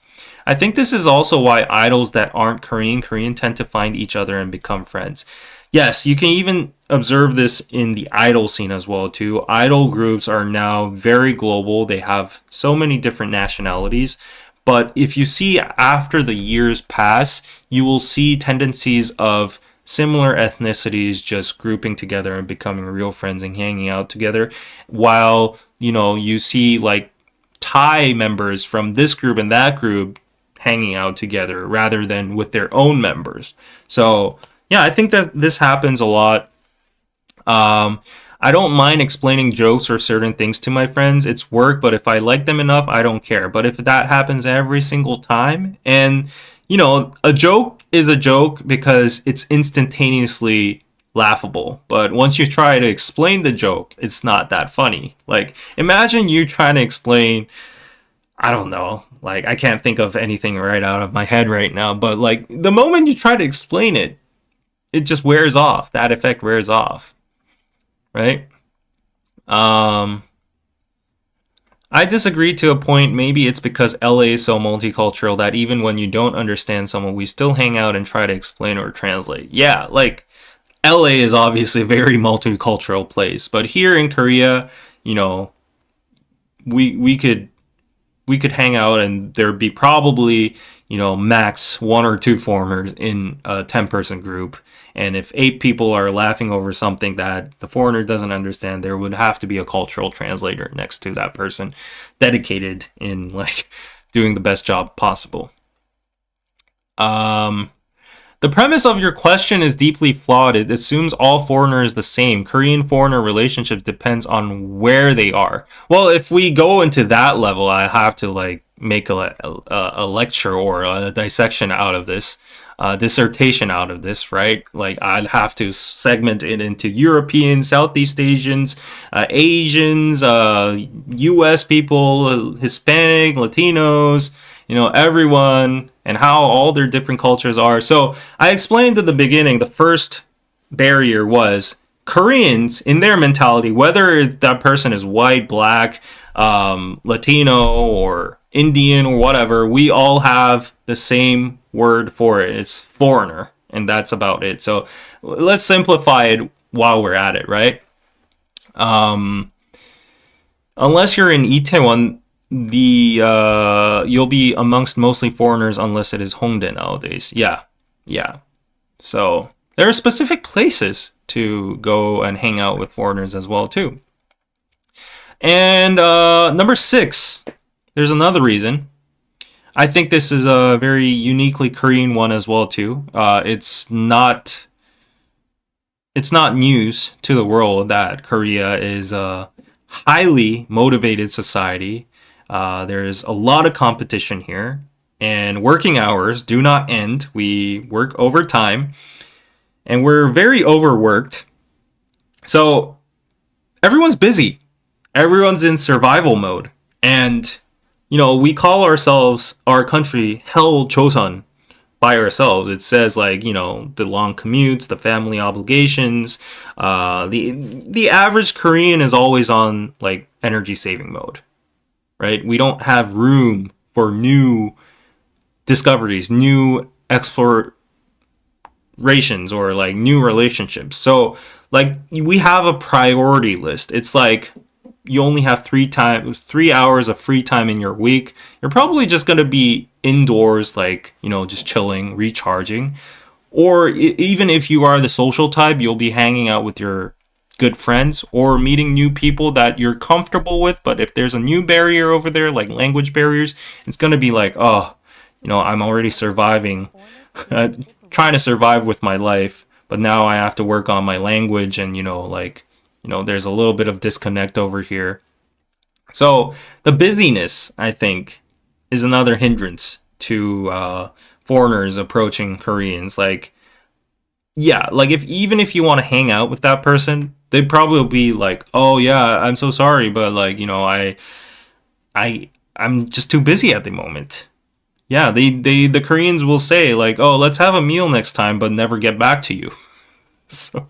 Speaker 1: I think this is also why idols that aren't Korean tend to find each other and become friends. Yes, you can even observe this in the idol scene as well too. Idol groups are now very global. They have so many different nationalities. But if you see after the years pass, you will see tendencies of similar ethnicities just grouping together and becoming real friends and hanging out together, while you see like Thai members from this group and that group hanging out together rather than with their own members. So yeah, I think that this happens a lot. I don't mind explaining jokes or certain things to my friends. It's work, but if I like them enough, I don't care. But if that happens every single time, and a joke is a joke because it's instantaneously laughable. But once you try to explain the joke, it's not that funny. Like, imagine you trying to explain, I don't know, like, I can't think of anything right out of my head right now, but like, the moment you try to explain it, it just wears off. That effect wears off. Right? I disagree to a point. Maybe it's because LA is so multicultural that even when you don't understand someone, we still hang out and try to explain or translate. Yeah, like LA is obviously a very multicultural place, but here in Korea, we could hang out and there'd be probably max one or two foreigners in a 10-person group. And if 8 people are laughing over something that the foreigner doesn't understand, there would have to be a cultural translator next to that person, dedicated in like doing the best job possible. The premise of your question is deeply flawed. It assumes all foreigners the same. Korean foreigner relationships depends on where they are. Well, if we go into that level, I have to like make a lecture or a dissection out of this, dissertation out of this, right? Like I'd have to segment it into Europeans, Southeast Asians, Asians, U.S. people, Hispanic, Latinos, everyone, and how all their different cultures are. So I explained at the beginning, the first barrier was Koreans in their mentality, whether that person is white, black, Latino, or Indian, or whatever, we all have the same word for it. It's foreigner, and that's about it. So let's simplify it while we're at it, right? Unless you're in Itaewon, you'll be amongst mostly foreigners unless it is Hongdae nowadays. Yeah. So there are specific places to go and hang out with foreigners as well too. And number 6, there's another reason. I think this is a very uniquely Korean one as well too. It's not news to the world that Korea is a highly motivated society. There's a lot of competition here, and working hours do not end. We work overtime, and we're very overworked. So everyone's busy. Everyone's in survival mode. And, we call ourselves, our country, Hell Joseon by ourselves. It says like, the long commutes, the family obligations. The average Korean is always on like energy saving mode, right? We don't have room for new discoveries, new explorations, or like new relationships. So like we have a priority list. It's like you only have 3 hours of free time in your week. You're probably just going to be indoors, like, just chilling, recharging. Or even if you are the social type, you'll be hanging out with your good friends or meeting new people that you're comfortable with. But if there's a new barrier over there, like language barriers, it's going to be like, oh, I'm already surviving, trying to survive with my life. But now I have to work on my language, and, there's a little bit of disconnect over here. So the busyness, I think, is another hindrance to foreigners approaching Koreans. Like, yeah, like even if you want to hang out with that person, they'd probably be like, "Oh yeah, I'm so sorry, but like, I'm just too busy at the moment." Yeah, the Koreans will say like, "Oh, let's have a meal next time," but never get back to you. So,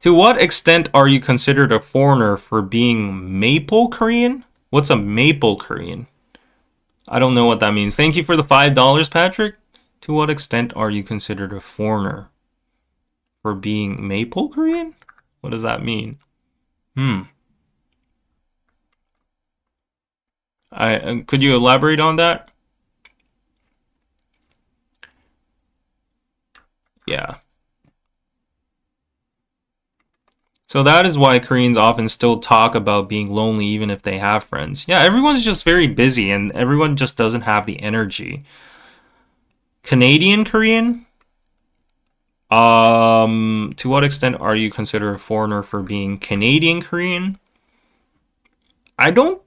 Speaker 1: to what extent are you considered a foreigner for being Maple Korean? What's a Maple Korean? I don't know what that means. Thank you for the $5, Patrick. To what extent are you considered a foreigner for being Maple Korean? What does that mean? Could you elaborate on that? Yeah. So that is why Koreans often still talk about being lonely even if they have friends. Yeah, everyone's just very busy and everyone just doesn't have the energy. Canadian Korean? To what extent are you considered a foreigner for being Canadian Korean? I don't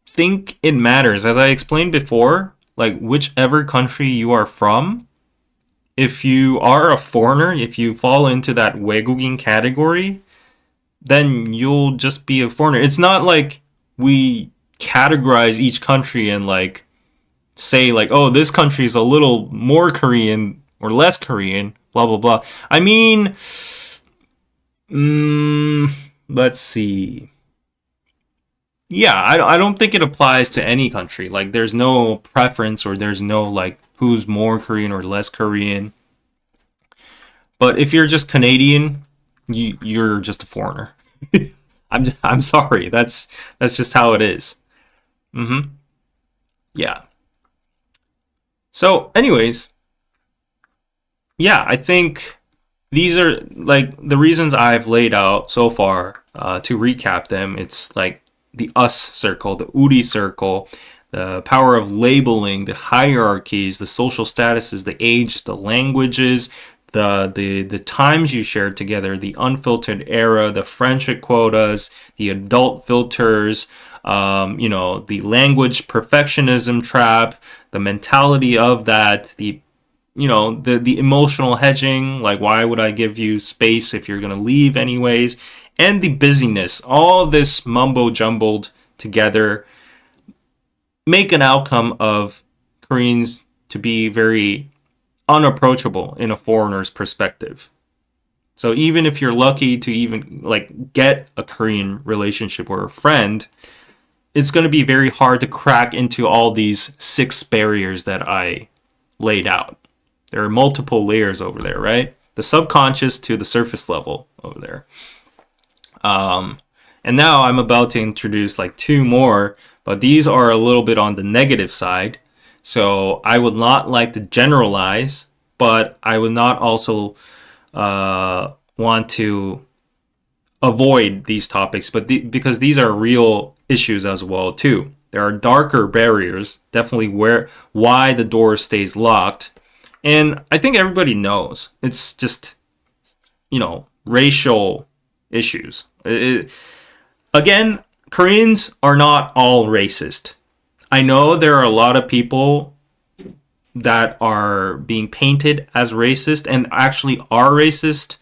Speaker 1: think it matters. As I explained before, like whichever country you are from, if you are a foreigner, if you fall into that 외국인 category, then you'll just be a foreigner. It's not like we categorize each country and like say like, oh, this country is a little more Korean or less Korean, blah blah blah. I mean, let's see. Yeah, I don't think it applies to any country. Like, there's no preference or there's no like who's more Korean or less Korean. But if you're just Canadian, you're just a foreigner. I'm sorry. That's just how it is. Yeah. So, anyways, yeah, I think these are like the reasons I've laid out so far. To recap them, it's like the us circle, the uri circle, the power of labeling, the hierarchies, the social statuses, the age, the languages, the times you shared together, the unfiltered era, the friendship quotas, the adult filters, the language perfectionism trap, the mentality of that, the emotional hedging, like why would I give you space if you're gonna leave anyways, and the busyness, all this mumbo jumbled together make an outcome of Koreans to be very unapproachable in a foreigner's perspective. So even if you're lucky to even like get a Korean relationship or a friend, it's going to be very hard to crack into all these 6 barriers that I laid out. There are multiple layers over there, right? The subconscious to the surface level over there. And now I'm about to introduce like 2 more, but these are a little bit on the negative side. So I would not like to generalize, but I would not also want to avoid these topics, but because these are real issues as well too. There are darker barriers, definitely why the door stays locked, and I think everybody knows it's just racial issues. Again, Koreans are not all racist. I know there are a lot of people that are being painted as racist and actually are racist.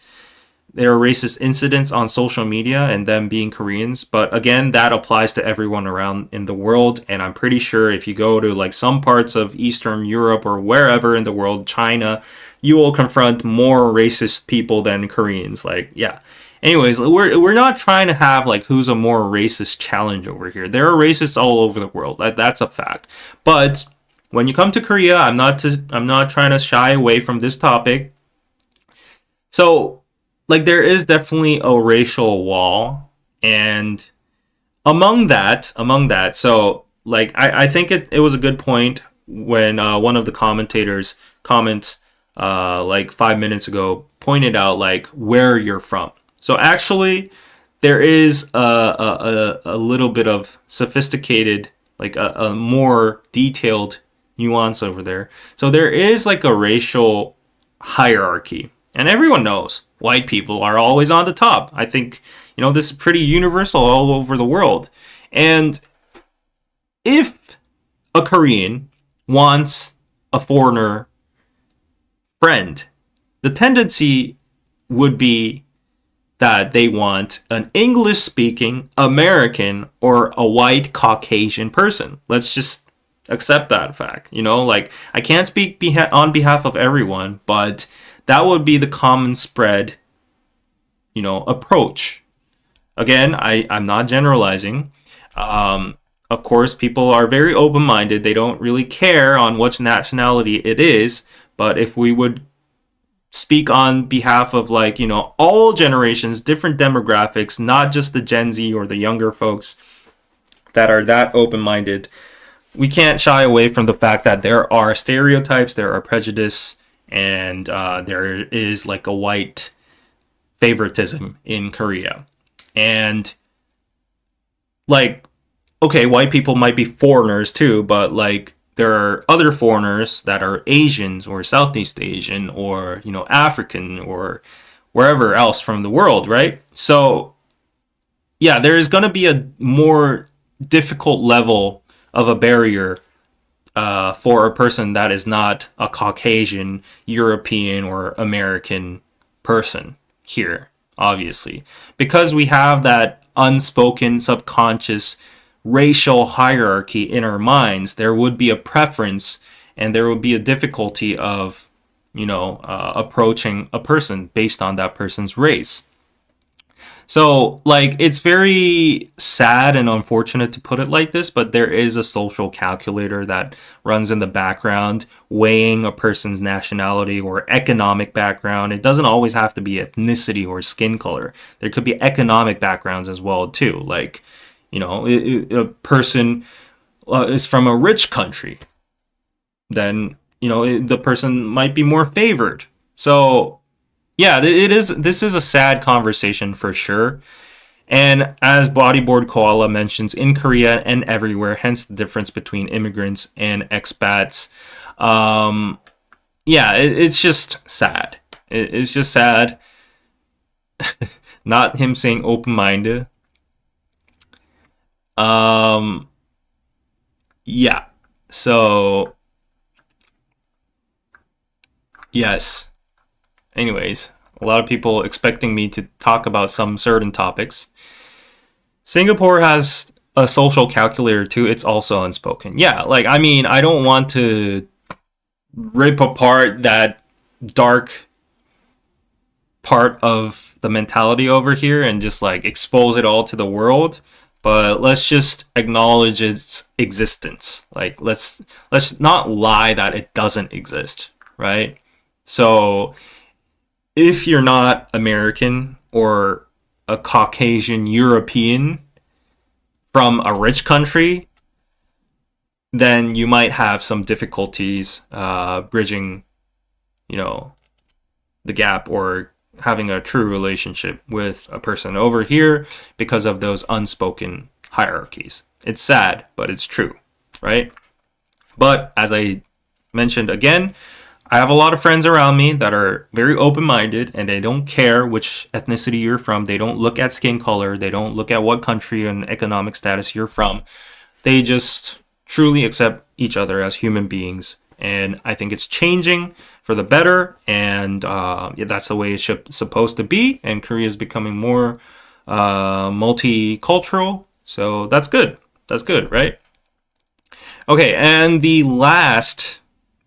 Speaker 1: There are racist incidents on social media and them being Koreans. But again, that applies to everyone around in the world. And I'm pretty sure if you go to like some parts of Eastern Europe or wherever in the world, China, you will confront more racist people than Koreans. Like, yeah. Anyways, we're not trying to have like who's a more racist challenge over here. There are racists all over the world. That's a fact. But when you come to Korea, I'm not trying to shy away from this topic. So, like, there is definitely a racial wall, and among that, so like I think it was a good point when one of the commentators comments like 5 minutes ago pointed out like where you're from. So actually, there is a little bit of sophisticated, like a more detailed nuance over there. So there is like a racial hierarchy, and everyone knows white people are always on the top. I think this is pretty universal all over the world. And if a Korean wants a foreigner friend, the tendency would be that they want an English-speaking American or a white Caucasian person. Let's just accept that fact. Like I can't speak on behalf of everyone, but that would be the common spread, approach. Again, I'm not generalizing. Of course, people are very open-minded. They don't really care on which nationality it is. But if we would speak on behalf of all generations, different demographics, not just the Gen Z or the younger folks that are that open-minded, we can't shy away from the fact that there are stereotypes, there are prejudice, and there is like a white favoritism in Korea. And okay, white people might be foreigners too, but there are other foreigners that are Asians or Southeast Asian or, African or wherever else from the world, right? So, yeah, there is going to be a more difficult level of a barrier for a person that is not a Caucasian, European, or American person here, obviously. Because we have that unspoken, subconscious racial hierarchy in our minds, there would be a preference and there would be a difficulty of approaching a person based on that person's race. So it's very sad and unfortunate to put it like this, but there is a social calculator that runs in the background weighing a person's nationality or economic background. It doesn't always have to be ethnicity or skin color. There could be economic backgrounds as well too. A person is from a rich country, then the person might be more favored. So yeah, this is a sad conversation for sure. And as Bodyboard Koala mentions, in Korea and everywhere, hence the difference between immigrants and expats. It's just sad. It's just sad. Not him saying open minded. Um, yeah. So, yes. Anyways, a lot of people expecting me to talk about some certain topics. Singapore has a social calculator too. It's also unspoken. Yeah, like I mean, I don't want to rip apart that dark part of the mentality over here and just like expose it all to the world, but let's just acknowledge its existence. Like let's not lie that it doesn't exist, right? So if you're not American or a Caucasian European from a rich country, then you might have some difficulties bridging, you know, the gap or having a true relationship with a person over here because of those unspoken hierarchies. It's sad, but it's true, right? But as I mentioned again, I have a lot of friends around me that are very open minded and they don't care which ethnicity you're from. They don't look at skin color. They don't look at what country and economic status you're from. They just truly accept each other as human beings. And I think it's changing for the better. And yeah, that's the way it's supposed to be. And Korea is becoming more multicultural. So that's good. That's good, right? Okay, and the last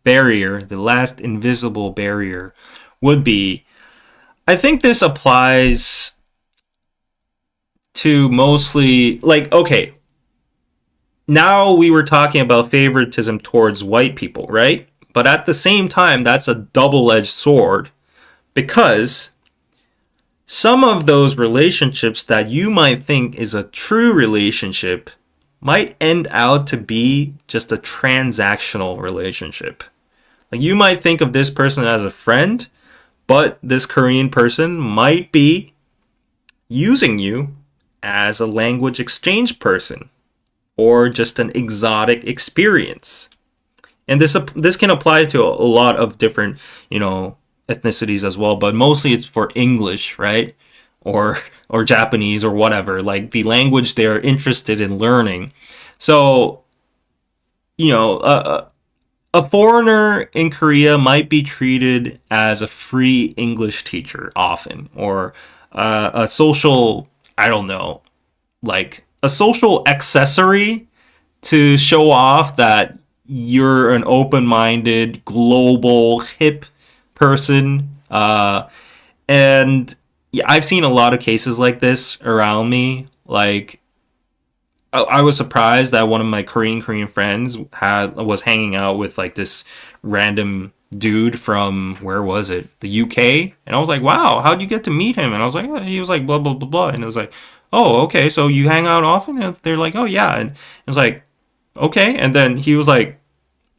Speaker 1: barrier, the last invisible barrier would be, I think this applies to mostly, like, okay, now we were talking about favoritism towards white people, right? But at the same time, that's a double edged sword because some of those relationships that you might think is a true relationship might end out to be just a transactional relationship. Like you might think of this person as a friend, but this Korean person might be using you as a language exchange person or just an exotic experience. And this can apply to a lot of different, ethnicities as well, but mostly it's for English, right? Or Japanese or whatever, like the language they're interested in learning. So, you know, a foreigner in Korea might be treated as a free English teacher often, or a social, I don't know, like a social accessory to show off that you're an open-minded, global, hip person. And yeah, I've seen a lot of cases like this around me. Like, I was surprised that one of my Korean friends was hanging out with like this random dude from where was it, the UK, and I was like, wow, how'd you get to meet him? And I was like, oh, he was like blah blah blah blah, and it was like, oh, okay, so you hang out often? And they're like, oh yeah, and it was like, okay, and then he was like,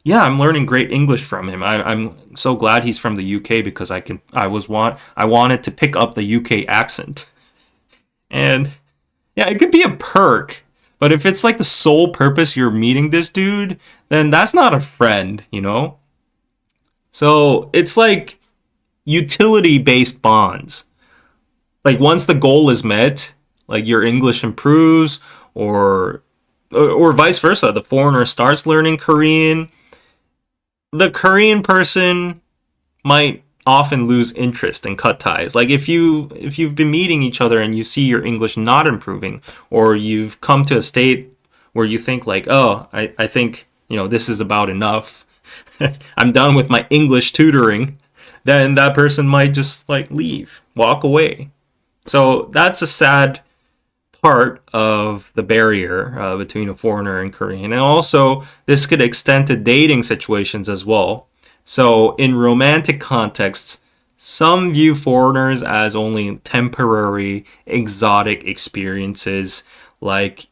Speaker 1: yeah, I'm learning great English from him. I'm so glad he's from the UK because I wanted to pick up the UK accent. And yeah, it could be a perk, but if it's like the sole purpose you're meeting this dude, then that's not a friend, you know? So it's like utility based bonds. Like once the goal is met, like your English improves or vice versa, the foreigner starts learning Korean, the Korean person might often lose interest and cut ties. Like if you've been meeting each other and you see your English not improving, or you've come to a state where you think like, oh, I think, this is about enough. I'm done with my English tutoring, then that person might just like leave, walk away. So that's a sad part of the barrier between a foreigner and Korean. And also, this could extend to dating situations as well. So, in romantic contexts, some view foreigners as only temporary, exotic experiences, like,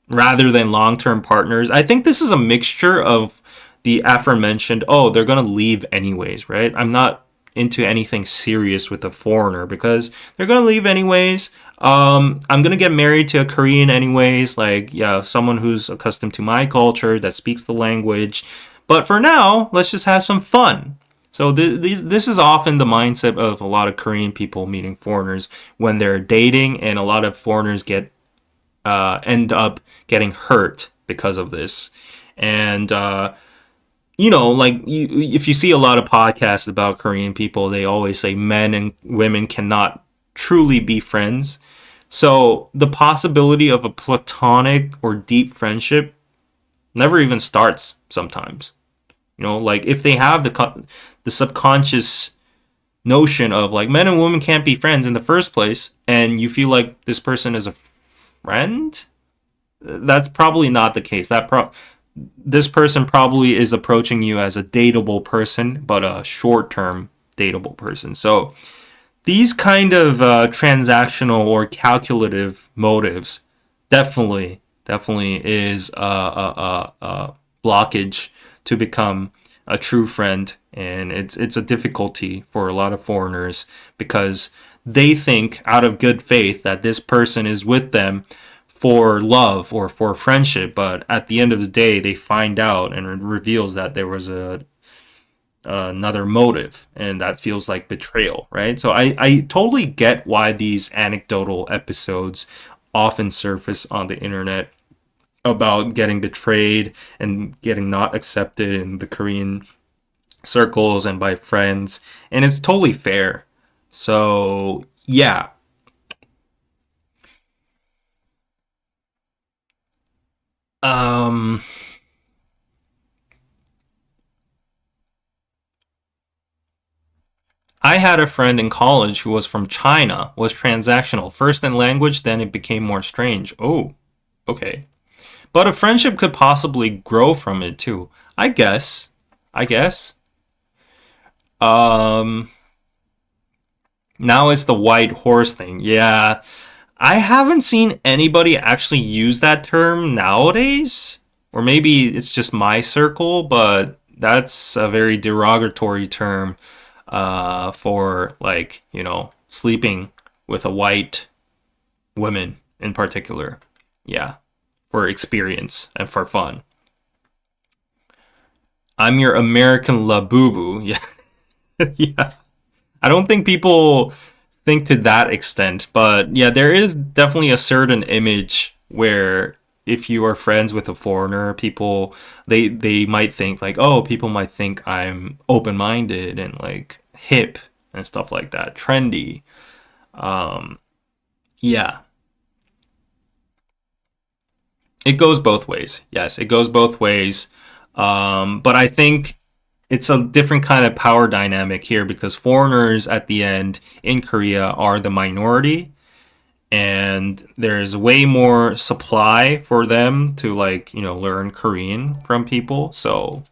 Speaker 1: rather than long term partners. I think this is a mixture of the aforementioned, oh, they're going to leave anyways, right? I'm not into anything serious with a foreigner because they're going to leave anyways. I'm gonna get married to a Korean anyways, like, yeah, someone who's accustomed to my culture that speaks the language. But for now, let's just have some fun. So this is often the mindset of a lot of Korean people meeting foreigners when they're dating, and a lot of foreigners get end up getting hurt because of this. And like if you see a lot of podcasts about Korean people, they always say men and women cannot truly be friends. So the possibility of a platonic or deep friendship never even starts sometimes. Like if they have the subconscious notion of like men and women can't be friends in the first place, and you feel like this person is a friend, that's probably not the case. This person probably is approaching you as a dateable person, but a short-term dateable person. So these kind of transactional or calculative motives definitely is a blockage to become a true friend, and it's a difficulty for a lot of foreigners because they think out of good faith that this person is with them for love or for friendship, but at the end of the day they find out and it reveals that there was another motive, and that feels like betrayal, right? So I totally get why these anecdotal episodes often surface on the internet about getting betrayed and getting not accepted in the Korean circles and by friends, and it's totally fair. So yeah. um I had a friend in college who was from China, was transactional first in language, then it became more strange. Oh, okay. But a friendship could possibly grow from it too. I guess. Um Now it's the white horse thing. Yeah. I haven't seen anybody actually use that term nowadays. Or maybe it's just my circle, but that's a very derogatory term for, like, sleeping with a white woman in particular. Yeah, for experience and for fun. I'm your American labubu. Yeah, yeah. I don't think people think to that extent, but yeah, there is definitely a certain image where if you are friends with a foreigner, people they might think like, oh, people might think I'm open minded and like hip and stuff like that, trendy. Um, yeah, it goes both ways. Yes, it goes both ways. But I think it's a different kind of power dynamic here because foreigners at the end in Korea are the minority, and there's way more supply for them to, like, learn Korean from people. So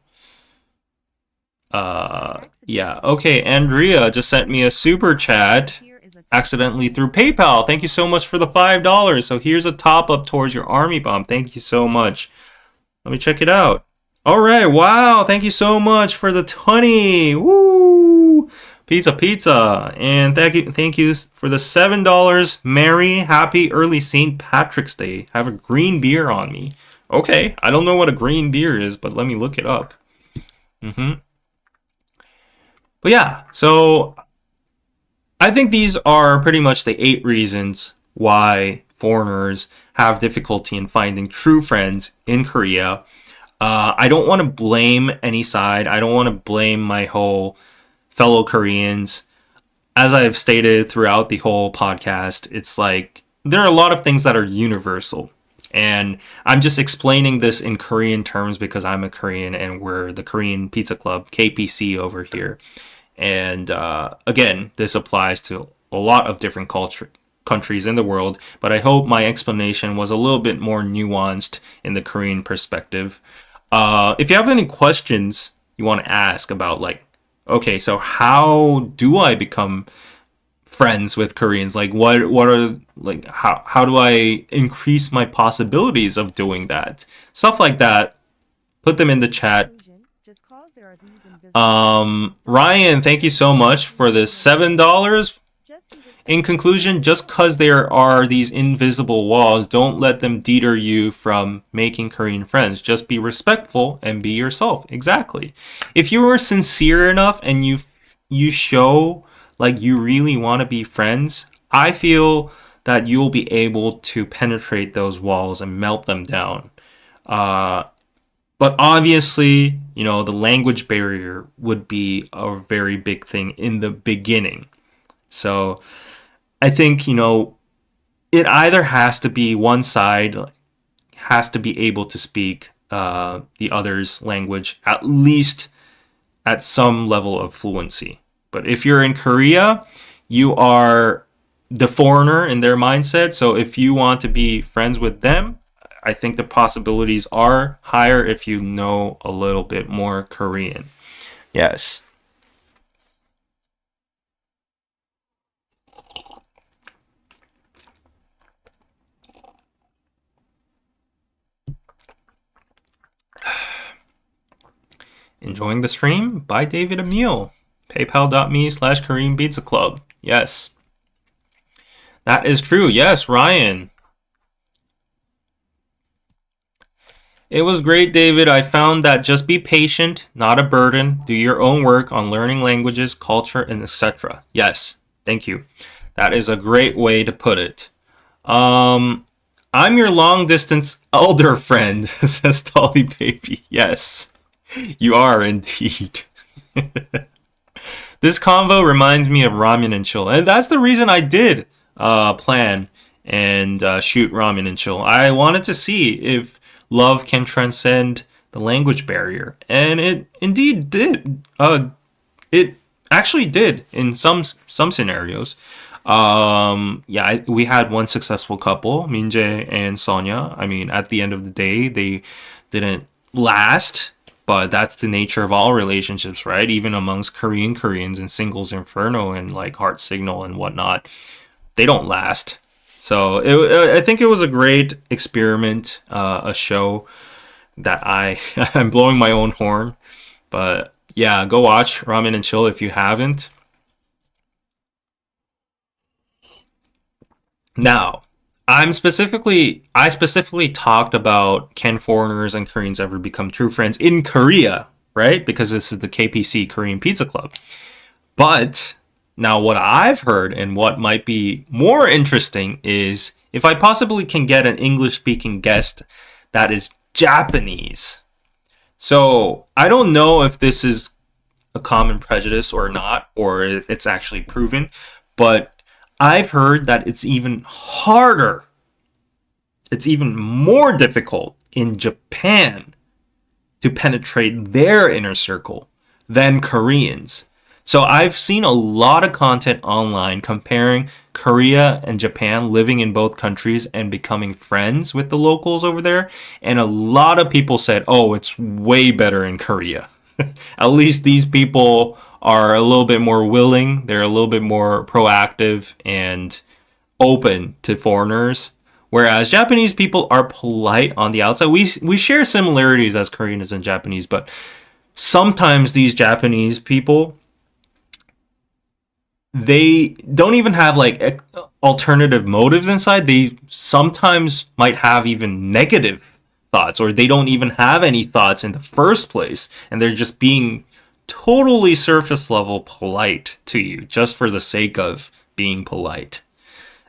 Speaker 1: yeah. Okay, Andrea just sent me a super chat accidentally through PayPal. Thank you so much for the $5. So here's a top up towards your army bomb. Thank you so much. Let me check it out. All right. Wow. Thank you so much for the 20. Woo! Pizza. And thank you for the $7. Merry happy early St. Patrick's Day. Have a green beer on me. Okay. I don't know what a green beer is, but let me look it up. Mhm. But yeah, so I think these are pretty much the 8 reasons why foreigners have difficulty in finding true friends in Korea. I don't want to blame any side. I don't want to blame my whole fellow Koreans. As I've stated throughout the whole podcast, it's like there are a lot of things that are universal. And I'm just explaining this in Korean terms because I'm a Korean and we're the Korean Pizza Club, KPC, over here. And again, this applies to a lot of different countries in the world, but I hope my explanation was a little bit more nuanced in the Korean perspective. If you have any questions you want to ask about, like, okay, so how do I become friends with Koreans? Like, what are, like, how do I increase my possibilities of doing that? Stuff like that. Put them in the chat. Ryan, thank you so much for the $7. In conclusion, just because there are these invisible walls, don't let them deter you from making Korean friends. Just be respectful and be yourself. Exactly. If you are sincere enough and you show like you really want to be friends, I feel that you'll be able to penetrate those walls and melt them down. Uh, but obviously, the language barrier would be a very big thing in the beginning. So I think, it either has to be one side has to be able to speak the other's language at least at some level of fluency. But if you're in Korea, you are the foreigner in their mindset. So if you want to be friends with them, I think the possibilities are higher if you know a little bit more Korean. Yes. Enjoying the stream? By David Emil. PayPal.me/KoreanPizzaclub. Yes. That is true. Yes, Ryan. It was great, David. I found that just be patient, not a burden. Do your own work on learning languages, culture, and etc. Yes, thank you. That is a great way to put it. Um, I'm your long distance elder friend, says Dolly Baby. Yes, you are indeed. This convo reminds me of ramen and chill, and that's the reason I did plan and shoot ramen and chill. I wanted to see if love can transcend the language barrier, and it indeed did. It actually did in some scenarios. Yeah, we had one successful couple, Minjae and Sonia. I mean, at the end of the day, they didn't last, but that's the nature of all relationships, right? Even amongst Koreans and Singles Inferno and like Heart Signal and whatnot, they don't last. So I think it was a great experiment, a show that I'm blowing my own horn, but yeah, go watch Ramen and Chill if you haven't. Now, I specifically talked about can foreigners and Koreans ever become true friends in Korea, right? Because this is the KPC Korean Pizza Club. But now what I've heard and what might be more interesting is if I possibly can get an English speaking guest that is Japanese. So I don't know if this is a common prejudice or not, or it's actually proven, but I've heard that it's even harder, it's even more difficult in Japan to penetrate their inner circle than Koreans. So I've seen a lot of content online comparing Korea and Japan, living in both countries and becoming friends with the locals over there. And a lot of people said, oh, it's way better in Korea. At least these people are a little bit more willing, they're a little bit more proactive and open to foreigners. Whereas Japanese people are polite on the outside. We share similarities as Koreans and Japanese, but sometimes these Japanese people, they don't even have like alternative motives inside. They sometimes might have even negative thoughts, or they don't even have any thoughts in the first place, and they're just being totally surface level polite to you just for the sake of being polite.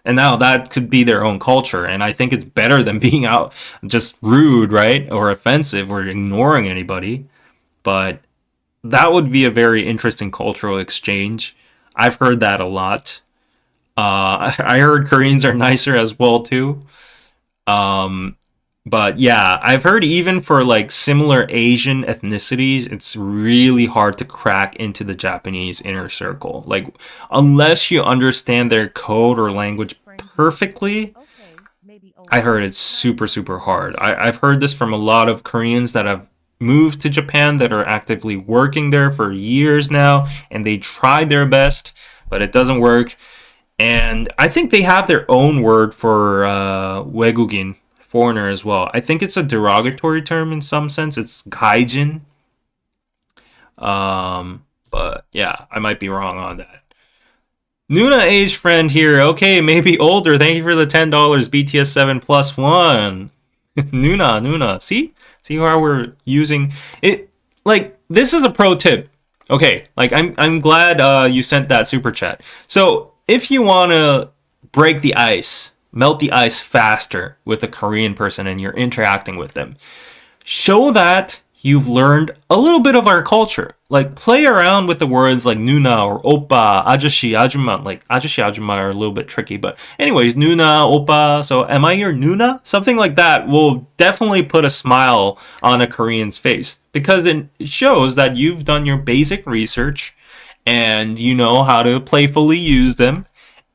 Speaker 1: And now that could be their own culture, and I think it's better than being out just rude, right, or offensive or ignoring anybody. But that would be a very interesting cultural exchange. I've heard that a lot. I heard Koreans are nicer as well too. Um, but yeah, I've heard even for like similar Asian ethnicities, it's really hard to crack into the Japanese inner circle. Like unless you understand their code or language perfectly, I heard it's super hard. I've heard this from a lot of Koreans that have moved to Japan that are actively working there for years now, and they tried their best, but it doesn't work. And I think they have their own word for 외국인, foreigner as well. I think it's a derogatory term in some sense. It's gaijin. But yeah, I might be wrong on that. Nuna age friend here. Okay, maybe older. Thank you for the $10. BTS 7 plus 1. Nuna. See how we're using it? Like, this is a pro tip. Okay, like, I'm glad you sent that super chat. So, if you want to break the ice, melt the ice faster with a Korean person and you're interacting with them, show that you've learned a little bit of our culture. Like, play around with the words like nuna or oppa, ajashi, ajumma. Like, ajashi, ajumma are a little bit tricky, but anyways, nuna, oppa. So, am I your nuna? Something like that will definitely put a smile on a Korean's face because it shows that you've done your basic research and you know how to playfully use them.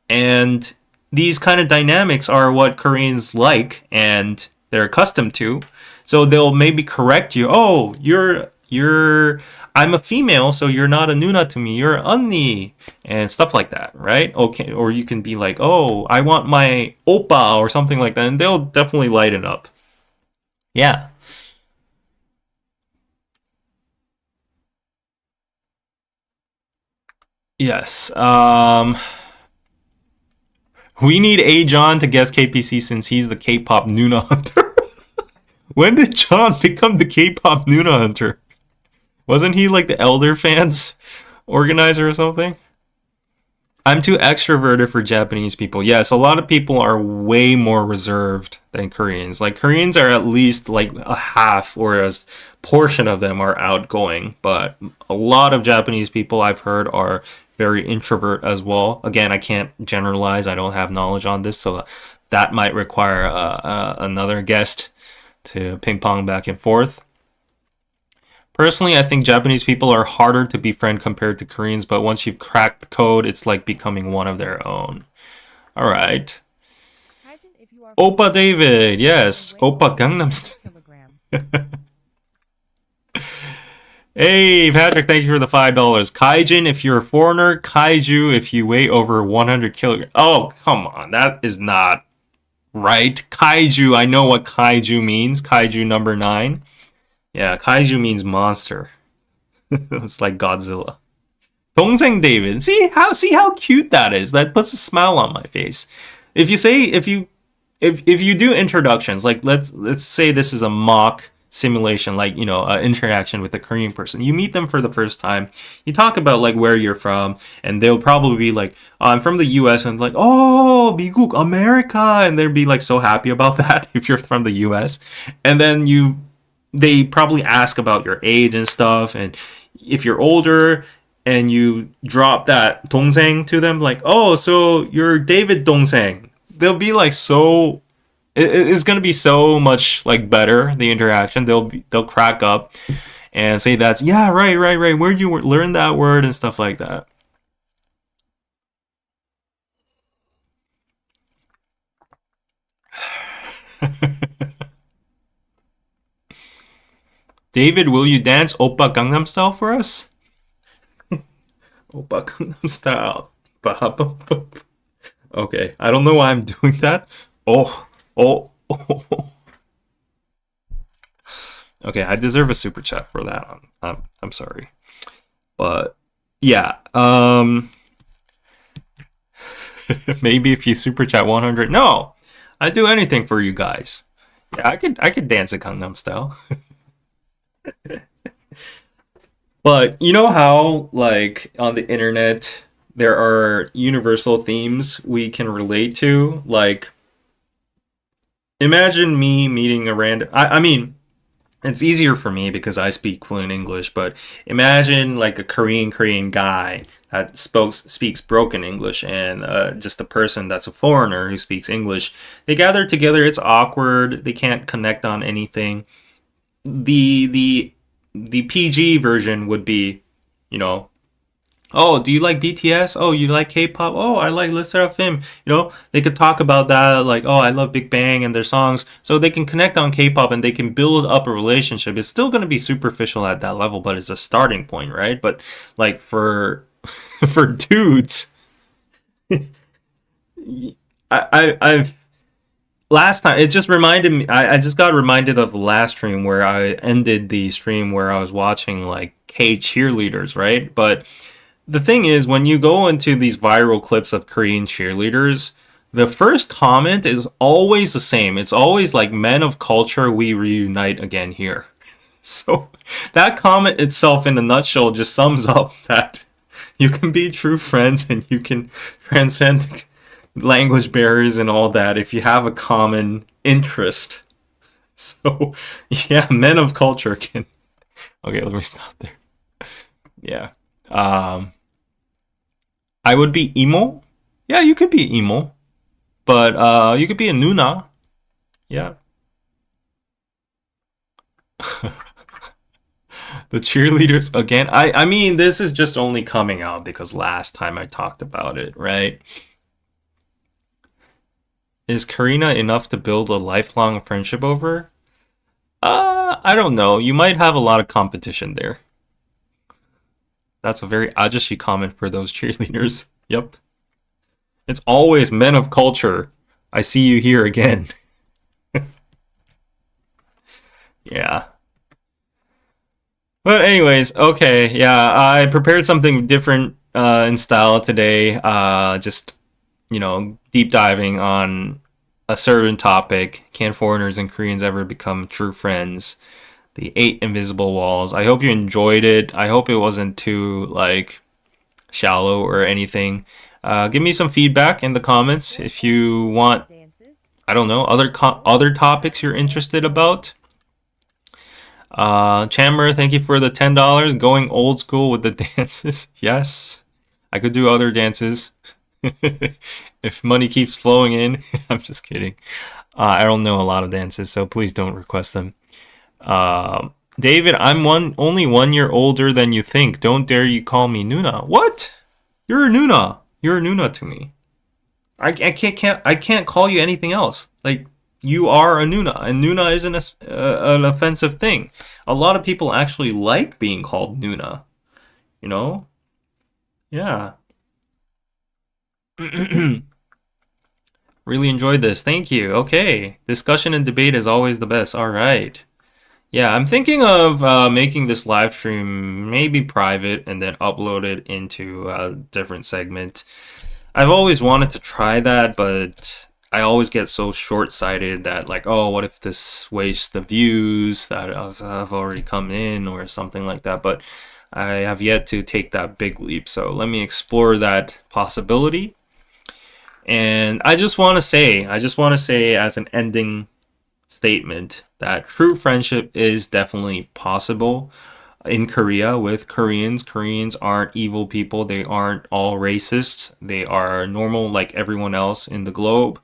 Speaker 1: And these kind of dynamics are what Koreans like and they're accustomed to. So they'll maybe correct you. Oh, you're I'm a female, so you're not a nuna to me. You're 언니 and stuff like that, right? Okay, or you can be like, "Oh, I want my oppa" or something like that, and they'll definitely light it up. Yeah. Yes. We need A John to guess KPC since he's the K-pop Nuna hunter. When did John become the K-pop Nuna hunter? Wasn't he like the Elder fans organizer or something? I'm too extroverted for Japanese people. Yes, a lot of people are way more reserved than Koreans. Like Koreans are at least like a half or a portion of them are outgoing, but a lot of Japanese people I've heard are very introvert as well. Again, I can't generalize. I don't have knowledge on this, so that might require another guest to ping pong back and forth. Personally, I think Japanese people are harder to befriend compared to Koreans, but once you've cracked the code, it's like becoming one of their own. All right. Oppa David, yes. Oppa Gangnam Style. Hey, Patrick, thank you for the $5. Kaijin if you're a foreigner, Kaiju if you weigh over 100 kilograms. Oh, come on. That is not right. Kaiju, I know what Kaiju means. Kaiju number 9. Yeah, Kaiju means monster. It's like Godzilla. 동생 David. See how cute that is. That puts a smile on my face. If you do introductions, like let's say this is a mock simulation, like an interaction with a Korean person. You meet them for the first time. You talk about like where you're from, and they'll probably be like, oh, "I'm from the U.S." and like, "Oh, 미국, America," and they'll be like so happy about that if you're from the U.S. And then they probably ask about your age and stuff, and if you're older and you drop that 동생 to them, like, "Oh, so you're David 동생," they'll be like so. It's gonna be so much like better the interaction. They'll crack up and say that's yeah right. Where'd you learn that word and stuff like that. David, will you dance Oppa Gangnam Style for us? Oppa Gangnam Style. Okay, I don't know why I'm doing that. Oh. Okay, I deserve a super chat for that. I'm sorry, but yeah. Maybe if you super chat 100. No, I do anything for you guys. Yeah, I could dance a Gangnam Style. But you know how, like, on the internet, there are universal themes we can relate to? Like, imagine me meeting a random. I mean, it's easier for me because I speak fluent English, but imagine like a Korean guy that speaks broken English and just a person that's a foreigner who speaks English. They gather together. It's awkward. They can't connect on anything. The PG version would be, you know, oh, do you like BTS? Oh, you like K-pop? Oh, I like Let's Start Him. They could talk about that, like, oh, I love Big Bang and their songs, so they can connect on K-pop and they can build up a relationship. It's still going to be superficial at that level, but it's a starting point, right? But like for for dudes, I've last time it just reminded me. I just got reminded of the last stream where I ended the stream where I was watching like K cheerleaders, right? But the thing is, when you go into these viral clips of Korean cheerleaders, the first comment is always the same. It's always like, men of culture, we reunite again here. So that comment itself in a nutshell just sums up that you can be true friends and you can transcend language barriers and all that if you have a common interest. So yeah, men of culture can. Okay, let me stop there. Yeah. Um, I would be emo. Yeah, you could be emo, but you could be a Nuna. Yeah. The cheerleaders again. I mean, this is just only coming out because last time I talked about it, right? Is Karina enough to build a lifelong friendship over? I don't know. You might have a lot of competition there. That's a very ajashi comment for those cheerleaders. Yep. It's always men of culture. I see you here again. Yeah. But anyways, okay, yeah, I prepared something different in style today. Just deep diving on a certain topic. Can foreigners and Koreans ever become true friends? The eight invisible walls. I hope you enjoyed it. I hope it wasn't too like shallow or anything. Give me some feedback in the comments if you want. I don't know, other topics you're interested about. Chamber, thank you for the $10. Going old school with the dances. Yes, I could do other dances if money keeps flowing in. I'm just kidding. I don't know a lot of dances, so please don't request them. David, I'm only 1 year older than you think. Don't dare you call me Nuna. What? You're a Nuna. You're a Nuna to me. I can't call you anything else. Like, you are a Nuna, and Nuna isn't an offensive thing. A lot of people actually like being called Nuna. You know? Yeah. Really enjoyed this. Thank you. Okay. Discussion and debate is always the best. All right. Yeah, I'm thinking of making this live stream maybe private and then upload it into a different segment. I've always wanted to try that, but I always get so short-sighted that like, oh, what if this wastes the views that have already come in or something like that. But I have yet to take that big leap. So let me explore that possibility. And I just want to say as an ending statement that true friendship is definitely possible in Korea with Koreans. Koreans aren't evil people. They aren't all racists. They are normal like everyone else in the globe.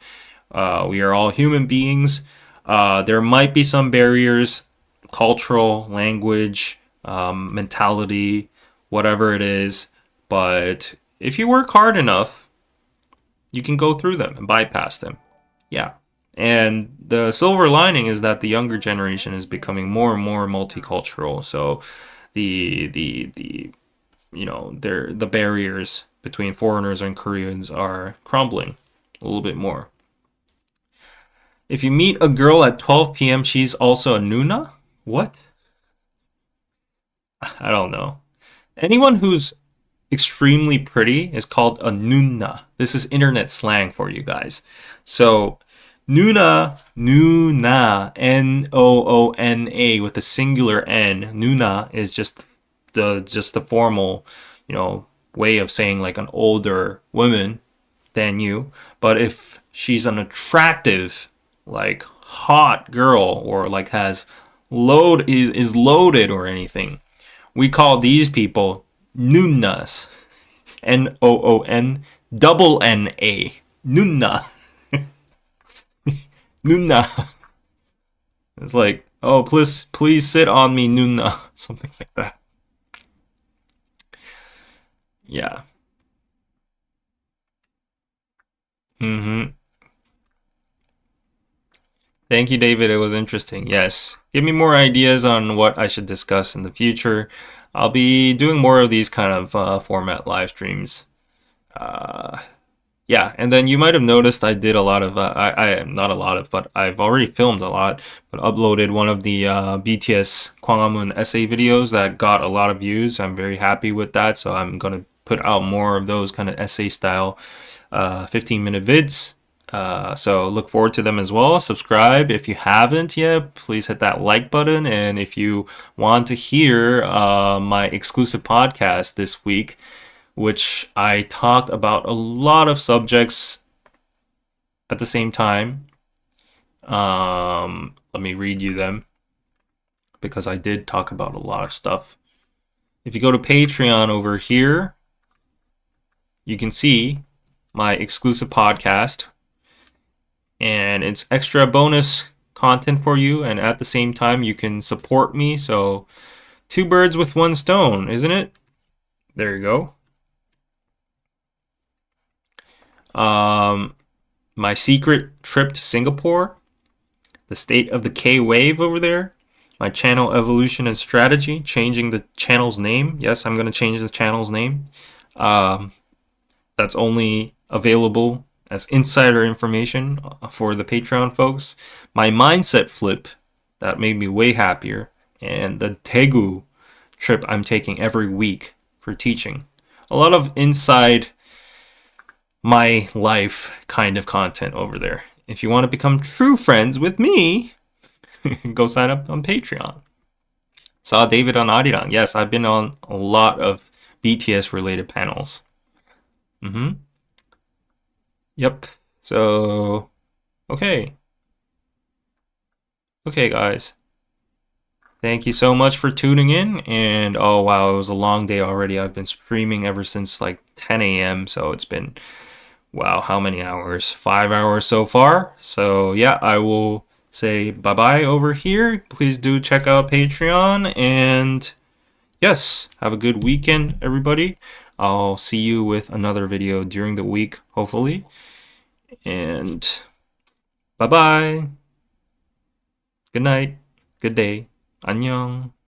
Speaker 1: We are all human beings. There might be some barriers, cultural, language, mentality, whatever it is. But if you work hard enough, you can go through them and bypass them. Yeah. And the silver lining is that the younger generation is becoming more and more multicultural. So the the barriers between foreigners and Koreans are crumbling a little bit more. If you meet a girl at 12 p.m., she's also a Nuna? What? I don't know. Anyone who's extremely pretty is called a Nuna. This is internet slang for you guys. So Nuna, Noona with a singular N. Nuna is just the formal, way of saying like an older woman than you. But if she's an attractive, like hot girl or like has is loaded or anything, we call these people Nunas. Noon double Na. Nuna. Nuna. It's like, oh, please sit on me, Nuna. Something like that. Yeah. Mm-hmm. Thank you, David. It was interesting. Yes. Give me more ideas on what I should discuss in the future. I'll be doing more of these kind of format live streams. Uh, yeah, and then you might have noticed I did a lot of, I not a lot of, but I've already filmed a lot, but uploaded one of the BTS Gwanghwamun essay videos that got a lot of views. I'm very happy with that, so I'm gonna put out more of those kind of essay style 15-minute vids. So look forward to them as well. Subscribe if you haven't yet. Please hit that like button. And if you want to hear my exclusive podcast this week, which I talked about a lot of subjects at the same time. Let me read you them because I did talk about a lot of stuff. If you go to Patreon over here, you can see my exclusive podcast, and it's extra bonus content for you, and at the same time you can support me. So 2 birds with 1 stone, isn't it? There you go. My secret trip to Singapore, the state of the K wave over there, my channel evolution and strategy, changing the channel's name. Yes, I'm going to change the channel's name. That's only available as insider information for the Patreon folks. My mindset flip, that made me way happier. And the Daegu trip I'm taking every week for teaching. A lot of inside my life kind of content over there. If you want to become true friends with me, go sign up on Patreon. Saw David on Arirang. Yes, I've been on a lot of BTS related panels. Yep. So, okay. Okay, guys. Thank you so much for tuning in. And oh wow, it was a long day already. I've been streaming ever since like 10 a.m. So it's been, wow, how many hours? 5 hours so far. So yeah, I will say bye-bye over here. Please do check out Patreon. And yes, have a good weekend, everybody. I'll see you with another video during the week, hopefully. And bye-bye. Good night. Good day. 안녕.